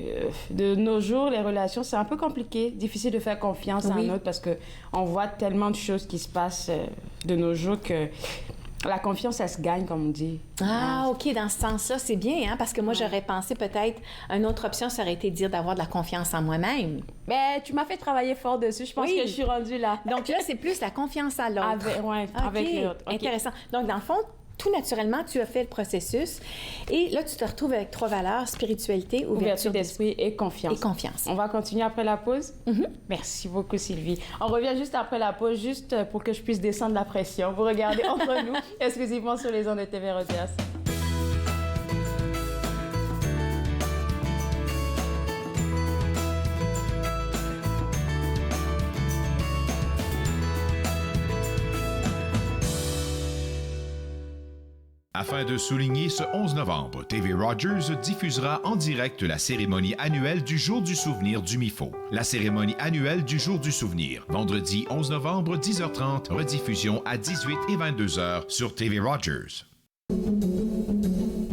de nos jours, les relations, c'est un peu compliqué, difficile de faire confiance à un autre, parce qu'on voit tellement de choses qui se passent de nos jours que... La confiance, ça se gagne, comme on dit. Ah, OK. Dans ce sens-là, c'est bien, hein? Parce que moi, j'aurais pensé peut-être... Une autre option, ça aurait été de dire d'avoir de la confiance en moi-même. Ben, tu m'as fait travailler fort dessus. Je pense que je suis rendue là. Donc là, c'est plus la confiance à l'autre. Avec l'autre. Okay. Intéressant. Donc, dans le fond, tout naturellement, tu as fait le processus. Et là, tu te retrouves avec 3 valeurs, spiritualité, ouverture d'esprit et confiance. Et confiance. On va continuer après la pause? Merci beaucoup, Sylvie. On revient juste après la pause, juste pour que je puisse descendre la pression. Vous regardez entre nous, exclusivement sur les ondes de TV Rogers. Afin de souligner ce 11 novembre, TV Rogers diffusera en direct la cérémonie annuelle du Jour du souvenir du MIFO. La cérémonie annuelle du Jour du souvenir, vendredi 11 novembre, 10h30, rediffusion à 18 et 22h sur TV Rogers.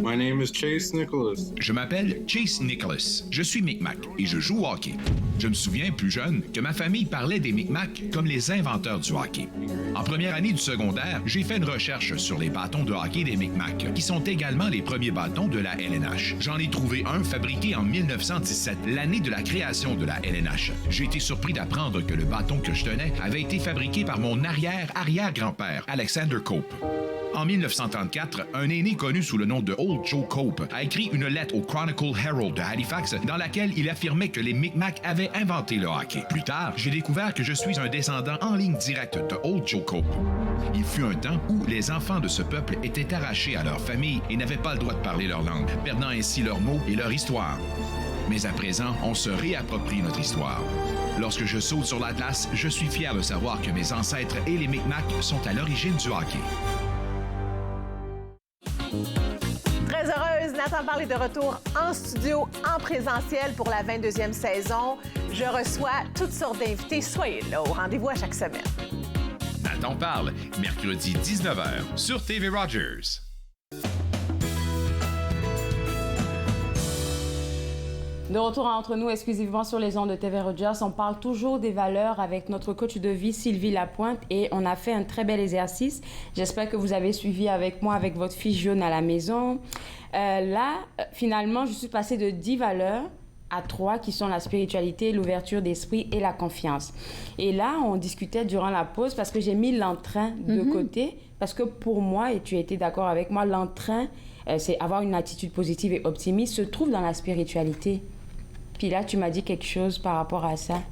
My name is Chase Nicholas. Je m'appelle Chase Nicholas. Je suis Micmac et je joue au hockey. Je me souviens, plus jeune, que ma famille parlait des Micmacs comme les inventeurs du hockey. En première année du secondaire, j'ai fait une recherche sur les bâtons de hockey des Micmacs, qui sont également les premiers bâtons de la LNH. J'en ai trouvé un fabriqué en 1917, l'année de la création de la LNH. J'ai été surpris d'apprendre que le bâton que je tenais avait été fabriqué par mon arrière-arrière-grand-père, Alexander Cope. En 1934, un aîné connu sous le nom de Old Joe Cope a écrit une lettre au Chronicle Herald de Halifax dans laquelle il affirmait que les Micmacs avaient inventé le hockey. Plus tard, j'ai découvert que je suis un descendant en ligne directe de Old Joe Cope. Il fut un temps où les enfants de ce peuple étaient arrachés à leur famille et n'avaient pas le droit de parler leur langue, perdant ainsi leurs mots et leur histoire. Mais à présent, on se réapproprie notre histoire. Lorsque je saute sur la glace, je suis fier de savoir que mes ancêtres et les Micmacs sont à l'origine du hockey. Très heureuse, Nathan Parle est de retour en studio, en présentiel pour la 22e saison. Je reçois toutes sortes d'invités. Soyez là au rendez-vous à chaque semaine. Nathan Parle, mercredi 19h sur TV Rogers. De retour entre nous exclusivement sur les ondes de TV Rogers, on parle toujours des valeurs avec notre coach de vie Sylvie Lapointe et on a fait un très bel exercice. J'espère que vous avez suivi avec moi avec votre fiche jaune à la maison. Finalement, je suis passée de 10 valeurs à 3 qui sont la spiritualité, l'ouverture d'esprit et la confiance. Et là, on discutait durant la pause parce que j'ai mis l'entrain de côté parce que pour moi, et tu étais d'accord avec moi, l'entrain, c'est avoir une attitude positive et optimiste, se trouve dans la spiritualité. Puis là, tu m'as dit quelque chose par rapport à ça.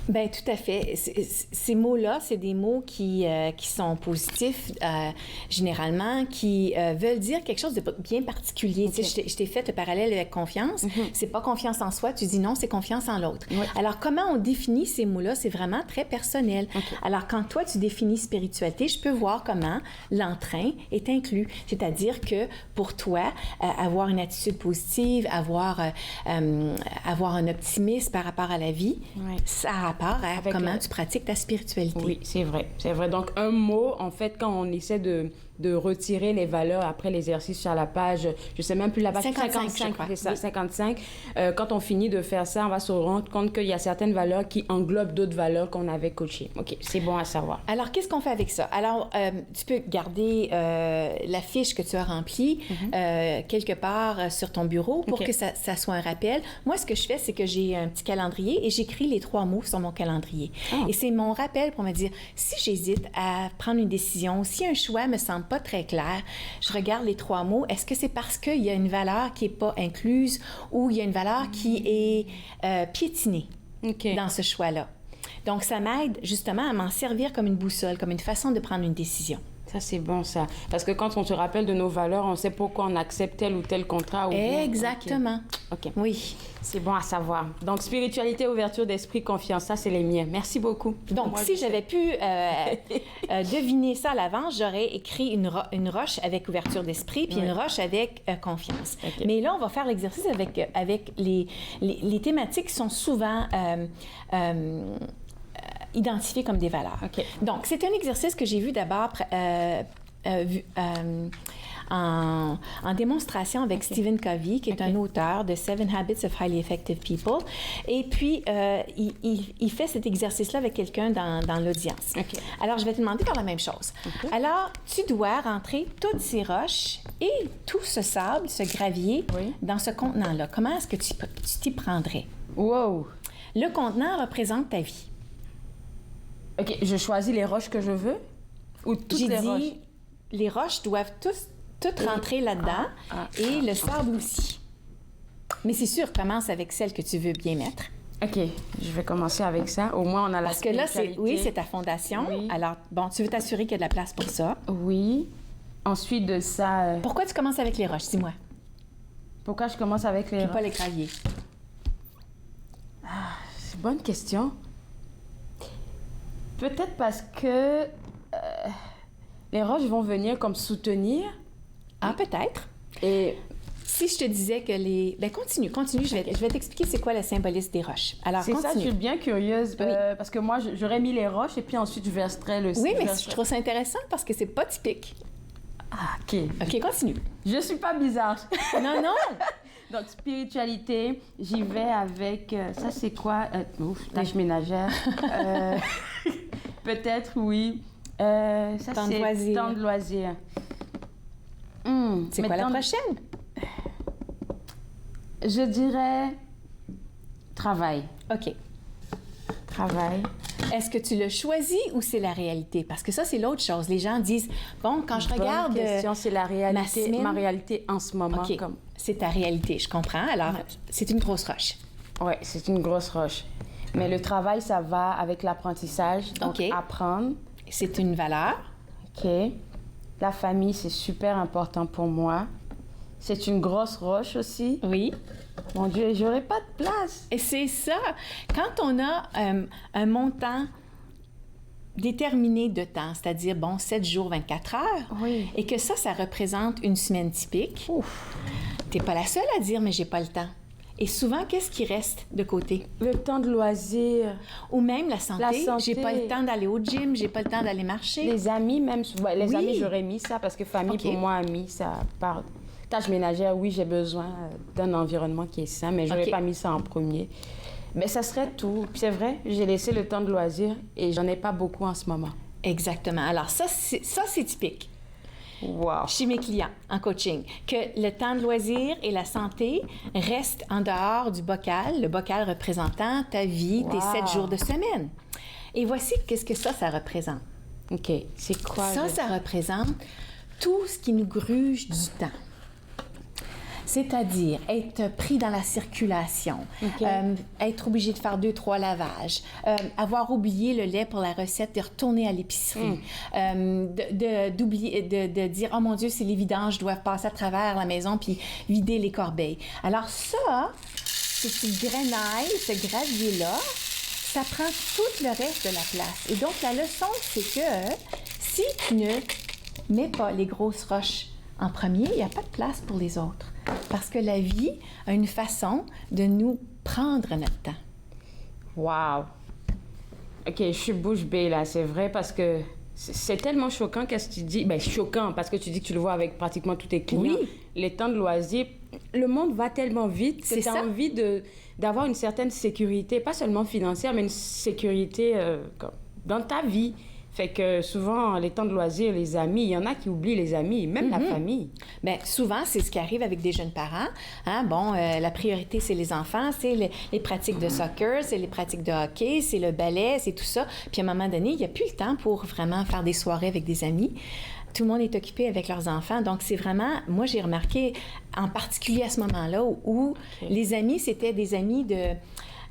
Bien, tout à fait. Ces mots-là, c'est des mots qui sont positifs, généralement, qui veulent dire quelque chose de bien particulier. Okay. Tu sais, je t'ai fait le parallèle avec confiance. C'est pas confiance en soi, tu dis non, c'est confiance en l'autre. Oui. Alors, comment on définit ces mots-là? C'est vraiment très personnel. Okay. Alors, quand toi, tu définis spiritualité, je peux voir comment l'entrain est inclus. C'est-à-dire que, pour toi, avoir une attitude positive, avoir un optimisme par rapport à la vie, ça a rapport à comment tu pratiques ta spiritualité. Oui, c'est vrai. C'est vrai. Donc, un mot, en fait, quand on essaie de retirer les valeurs après l'exercice sur la page, je sais même plus la page 55, c'est ça, 55. Quand on finit de faire ça, on va se rendre compte qu'il y a certaines valeurs qui englobent d'autres valeurs qu'on avait coachées. OK, c'est bon à savoir. Alors, qu'est-ce qu'on fait avec ça? Alors, tu peux garder la fiche que tu as remplie quelque part sur ton bureau pour que ça soit un rappel. Moi, ce que je fais, c'est que j'ai un petit calendrier et j'écris les 3 mots sur mon calendrier. Et c'est mon rappel pour me dire, si j'hésite à prendre une décision, si un choix me semble pas très clair, je regarde les 3 mots. Est-ce que c'est parce qu'il y a une valeur qui n'est pas incluse ou il y a une valeur qui est piétinée dans ce choix-là? Donc, ça m'aide justement à m'en servir comme une boussole, comme une façon de prendre une décision. Ça, c'est bon, ça. Parce que quand on se rappelle de nos valeurs, on sait pourquoi on accepte tel ou tel contrat. Ou Exactement. OK. Oui. C'est bon à savoir. Donc, spiritualité, ouverture d'esprit, confiance, ça, c'est les miens. Merci beaucoup. Donc, si j'avais pu deviner ça à l'avance, j'aurais écrit une roche avec ouverture d'esprit puis une roche avec confiance. Okay. Mais là, on va faire l'exercice avec les thématiques qui sont souvent... identifiées comme des valeurs. Okay. Donc, c'est un exercice que j'ai vu d'abord en démonstration avec Stephen Covey, qui est un auteur de 7 Habits of Highly Effective People. Et puis, il fait cet exercice-là avec quelqu'un dans l'audience. Okay. Alors, je vais te demander de faire la même chose. Okay. Alors, tu dois rentrer toutes ces roches et tout ce sable, ce gravier, dans ce contenant-là. Comment est-ce que tu t'y prendrais? Wow! Le contenant représente ta vie. OK, je choisis les roches que je veux ou toutes les roches? J'ai dit, les roches doivent toutes rentrer là-dedans et le sable aussi. Mais c'est sûr, commence avec celle que tu veux bien mettre. OK, je vais commencer avec ça. Au moins, on a la Parce que là, c'est ta fondation. Oui. Alors, bon, tu veux t'assurer qu'il y a de la place pour ça. Oui. Ensuite de ça... Pourquoi tu commences avec les roches? Dis-moi. Pourquoi je commence avec les roches? Pas les graviers. C'est une bonne question. Peut-être parce que les roches vont venir comme soutenir. Ah, peut-être. Et si je te disais que les... Bien, continue. Je vais t'expliquer c'est quoi le symbolisme des roches. Alors, c'est continue. ça, je suis bien curieuse. Parce que moi, j'aurais mis les roches et puis ensuite, je verserais le... Oui, mais je trouve ça intéressant parce que c'est pas typique. Ah, OK. OK, continue. Je suis pas bizarre. Non. Donc, spiritualité, j'y vais avec... ça, c'est quoi? Tâche ménagère. Peut-être, oui. Ça, temps de loisir. Temps de loisir. C'est quoi la prochaine? Je dirais travail. OK. Travail. Est-ce que tu le choisis ou c'est la réalité? Parce que ça, c'est l'autre chose. Les gens disent, bon, quand je regarde... Bonne question, c'est la réalité, ma réalité en ce moment. OK, c'est ta réalité, je comprends. Alors, c'est une grosse roche. Oui, c'est une grosse roche. Mais le travail, ça va avec l'apprentissage. Donc, apprendre. C'est une valeur. OK. La famille, c'est super important pour moi. C'est une grosse roche aussi. Oui. Mon Dieu, j'aurais pas de place. Et c'est ça. Quand on a un montant déterminé de temps, c'est-à-dire, 7 jours, 24 heures, et que ça représente une semaine typique, t'es pas la seule à dire « mais j'ai pas le temps ». Et souvent, qu'est-ce qui reste de côté? Le temps de loisir. Ou même la santé. J'ai pas le temps d'aller au gym, j'ai pas le temps d'aller marcher. Les amis, même. Les amis, j'aurais mis ça parce que famille, pour moi, amis, ça part. Tâches ménagères, oui, j'ai besoin d'un environnement qui est sain, mais j'aurais pas mis ça en premier. Mais ça serait tout. Puis c'est vrai, j'ai laissé le temps de loisir et j'en ai pas beaucoup en ce moment. Exactement. Alors ça, c'est typique. Wow. Chez mes clients en coaching, que le temps de loisir et la santé restent en dehors du bocal, le bocal représentant ta vie, tes 7 jours de semaine. Et voici qu'est-ce que ça représente. OK. C'est quoi? Ça représente tout ce qui nous gruge du temps. C'est-à-dire être pris dans la circulation, être obligé de faire 2-3 lavages, avoir oublié le lait pour la recette, de retourner à l'épicerie, de dire « Oh mon Dieu, c'est les vidanges, je dois passer à travers la maison puis vider les corbeilles. » Alors ça, ce grenaille, ce gravier-là, ça prend tout le reste de la place. Et donc, la leçon, c'est que si tu ne mets pas les grosses roches en premier, il n'y a pas de place pour les autres. Parce que la vie a une façon de nous prendre notre temps. Wow! OK, je suis bouche bée, là. C'est vrai, parce que c'est tellement choquant qu'est-ce que tu dis. Bien, choquant, parce que tu dis que tu le vois avec pratiquement tous tes clients. Oui. Les temps de loisirs, le monde va tellement vite que tu as envie d'avoir une certaine sécurité, pas seulement financière, mais une sécurité dans ta vie. Fait que souvent, les temps de loisirs, les amis, il y en a qui oublient les amis, même la famille. Bien, souvent, c'est ce qui arrive avec des jeunes parents. Hein? Bon, la priorité, c'est les enfants, c'est les pratiques de soccer, c'est les pratiques de hockey, c'est le ballet, c'est tout ça. Puis à un moment donné, il n'y a plus le temps pour vraiment faire des soirées avec des amis. Tout le monde est occupé avec leurs enfants. Donc, c'est vraiment... Moi, j'ai remarqué, en particulier à ce moment-là, où les amis, c'était des amis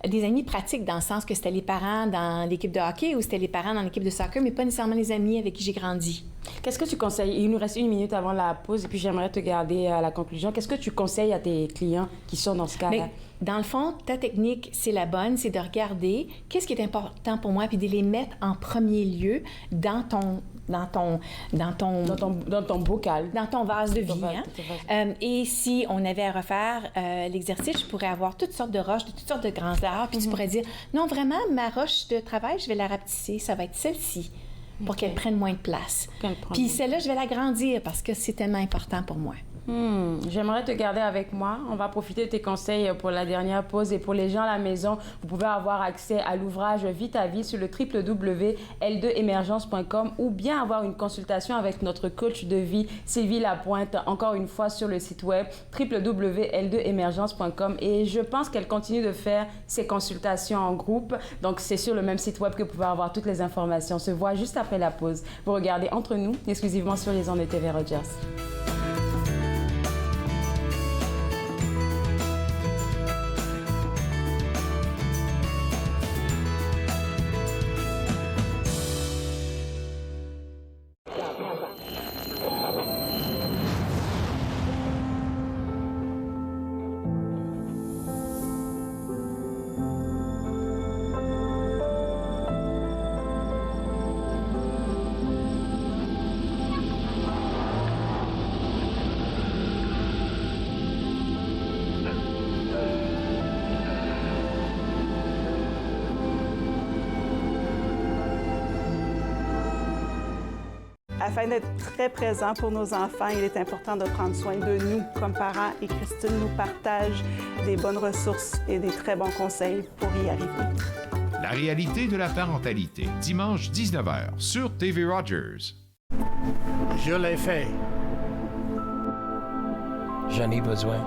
des amis pratiques dans le sens que c'était les parents dans l'équipe de hockey ou c'était les parents dans l'équipe de soccer, mais pas nécessairement les amis avec qui j'ai grandi. Qu'est-ce que tu conseilles? Il nous reste 1 minute avant la pause et puis j'aimerais te garder à la conclusion. Qu'est-ce que tu conseilles à tes clients qui sont dans ce cas-là? Mais, dans le fond, ta technique, c'est la bonne, c'est de regarder qu'est-ce qui est important pour moi puis de les mettre en premier lieu dans ton bocal. Dans ton vase de vie. Et si on avait à refaire l'exercice, je pourrais avoir toutes sortes de roches, de toutes sortes de grands arbres, puis tu pourrais dire, non, vraiment, ma roche de travail, je vais la rapetisser, ça va être celle-ci, pour qu'elle prenne moins de place. Puis celle-là, je vais l'agrandir parce que c'est tellement important pour moi. J'aimerais te garder avec moi. On va profiter de tes conseils pour la dernière pause. Et pour les gens à la maison, vous pouvez avoir accès à l'ouvrage Vie ta vie sur le www.l2emergence.com ou bien avoir une consultation avec notre coach de vie, Sylvie Lapointe, encore une fois sur le site web www.l2emergence.com. Et je pense qu'elle continue de faire ses consultations en groupe. Donc, c'est sur le même site web que vous pouvez avoir toutes les informations. On se voit juste après la pause. Vous regardez Entre nous, exclusivement sur les ondes de TV Rogers. Afin d'être très présent pour nos enfants, il est important de prendre soin de nous comme parents et Christine nous partage des bonnes ressources et des très bons conseils pour y arriver. La réalité de la parentalité, dimanche 19h sur TV Rogers. Je l'ai fait. J'en ai besoin.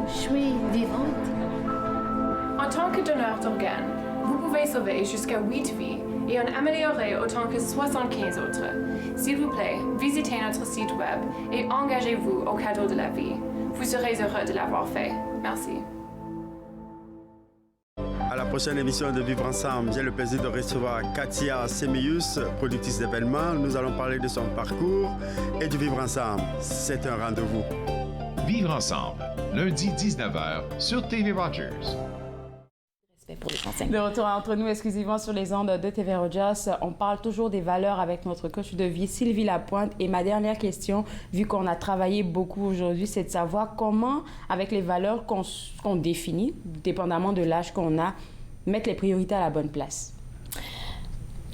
Je suis vivante. En tant que donneur d'organes, vous pouvez sauver jusqu'à 8 vies et en améliorer autant que 75 autres. S'il vous plaît, visitez notre site web et engagez-vous au cadeau de la vie. Vous serez heureux de l'avoir fait. Merci. À la prochaine émission de Vivre Ensemble, j'ai le plaisir de recevoir Katia Semius, productrice d'événements. Nous allons parler de son parcours et du Vivre Ensemble. C'est un rendez-vous. Vivre Ensemble, lundi 19h sur TV Rogers. De retour Entre nous, exclusivement sur les ondes de TV Rogers. On parle toujours des valeurs avec notre coach de vie, Sylvie Lapointe. Et ma dernière question, vu qu'on a travaillé beaucoup aujourd'hui, c'est de savoir comment, avec les valeurs qu'on définit, dépendamment de l'âge qu'on a, mettre les priorités à la bonne place.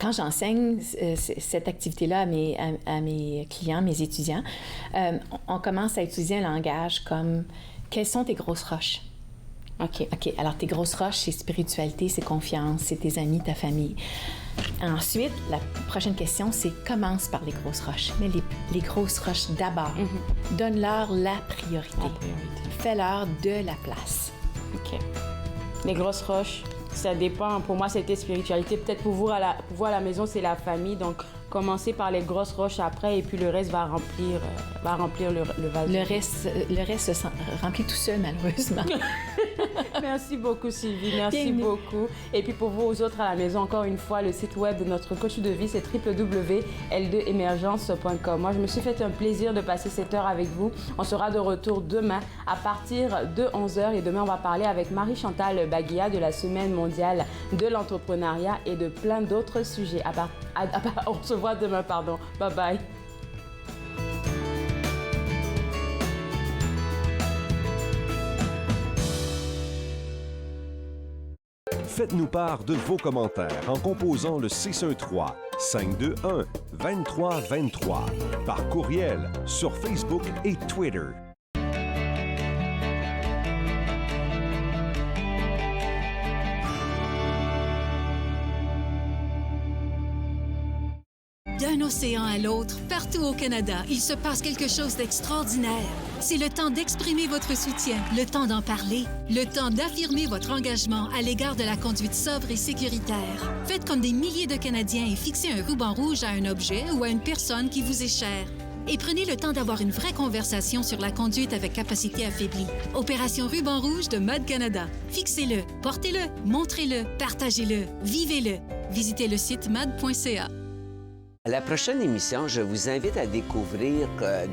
Quand j'enseigne cette activité-là à mes clients, mes étudiants, on commence à utiliser un langage comme « Quelles sont tes grosses roches? » OK. Alors, tes grosses roches, c'est spiritualité, c'est confiance, c'est tes amis, ta famille. Ensuite, la prochaine question, c'est commence par les grosses roches. Mais les grosses roches d'abord. Donne-leur la priorité. Fais-leur de la place. OK. Les grosses roches, ça dépend. Pour moi, c'était spiritualité. Peut-être pour vous, à la maison, c'est la famille. Donc, commencer par les grosses roches après et puis le reste va remplir le vase. Le reste se remplit tout seul, malheureusement. Merci beaucoup, Sylvie. Merci beaucoup. Et puis pour vous aux autres à la maison, encore une fois, le site web de notre coach de vie, c'est www.l2emergence.com. Moi, je me suis fait un plaisir de passer cette heure avec vous. On sera de retour demain à partir de 11h. Et demain, on va parler avec Marie-Chantal Baguia de la Semaine mondiale de l'entrepreneuriat et de plein d'autres sujets. On se voit demain, pardon. Bye bye. Faites-nous part de vos commentaires en composant le 613-521-2323 par courriel sur Facebook et Twitter. D'un océan à l'autre, partout au Canada, il se passe quelque chose d'extraordinaire. C'est le temps d'exprimer votre soutien, le temps d'en parler, le temps d'affirmer votre engagement à l'égard de la conduite sobre et sécuritaire. Faites comme des milliers de Canadiens et fixez un ruban rouge à un objet ou à une personne qui vous est chère. et prenez le temps d'avoir une vraie conversation sur la conduite avec capacité affaiblie. Opération Ruban Rouge de MAD Canada. Fixez-le, portez-le, montrez-le, partagez-le, vivez-le. Visitez le site mad.ca. À la prochaine émission, je vous invite à découvrir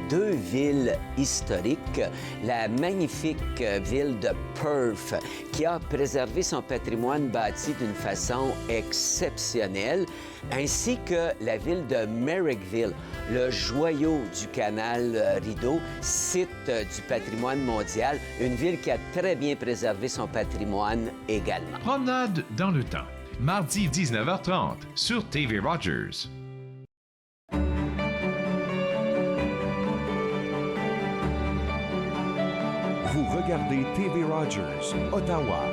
deux villes historiques. La magnifique ville de Perth, qui a préservé son patrimoine bâti d'une façon exceptionnelle, ainsi que la ville de Marrickville, le joyau du canal Rideau, site du patrimoine mondial, une ville qui a très bien préservé son patrimoine également. Promenade dans le temps, mardi 19h30 sur TV Rogers. Vous regardez TV Rogers, Ottawa.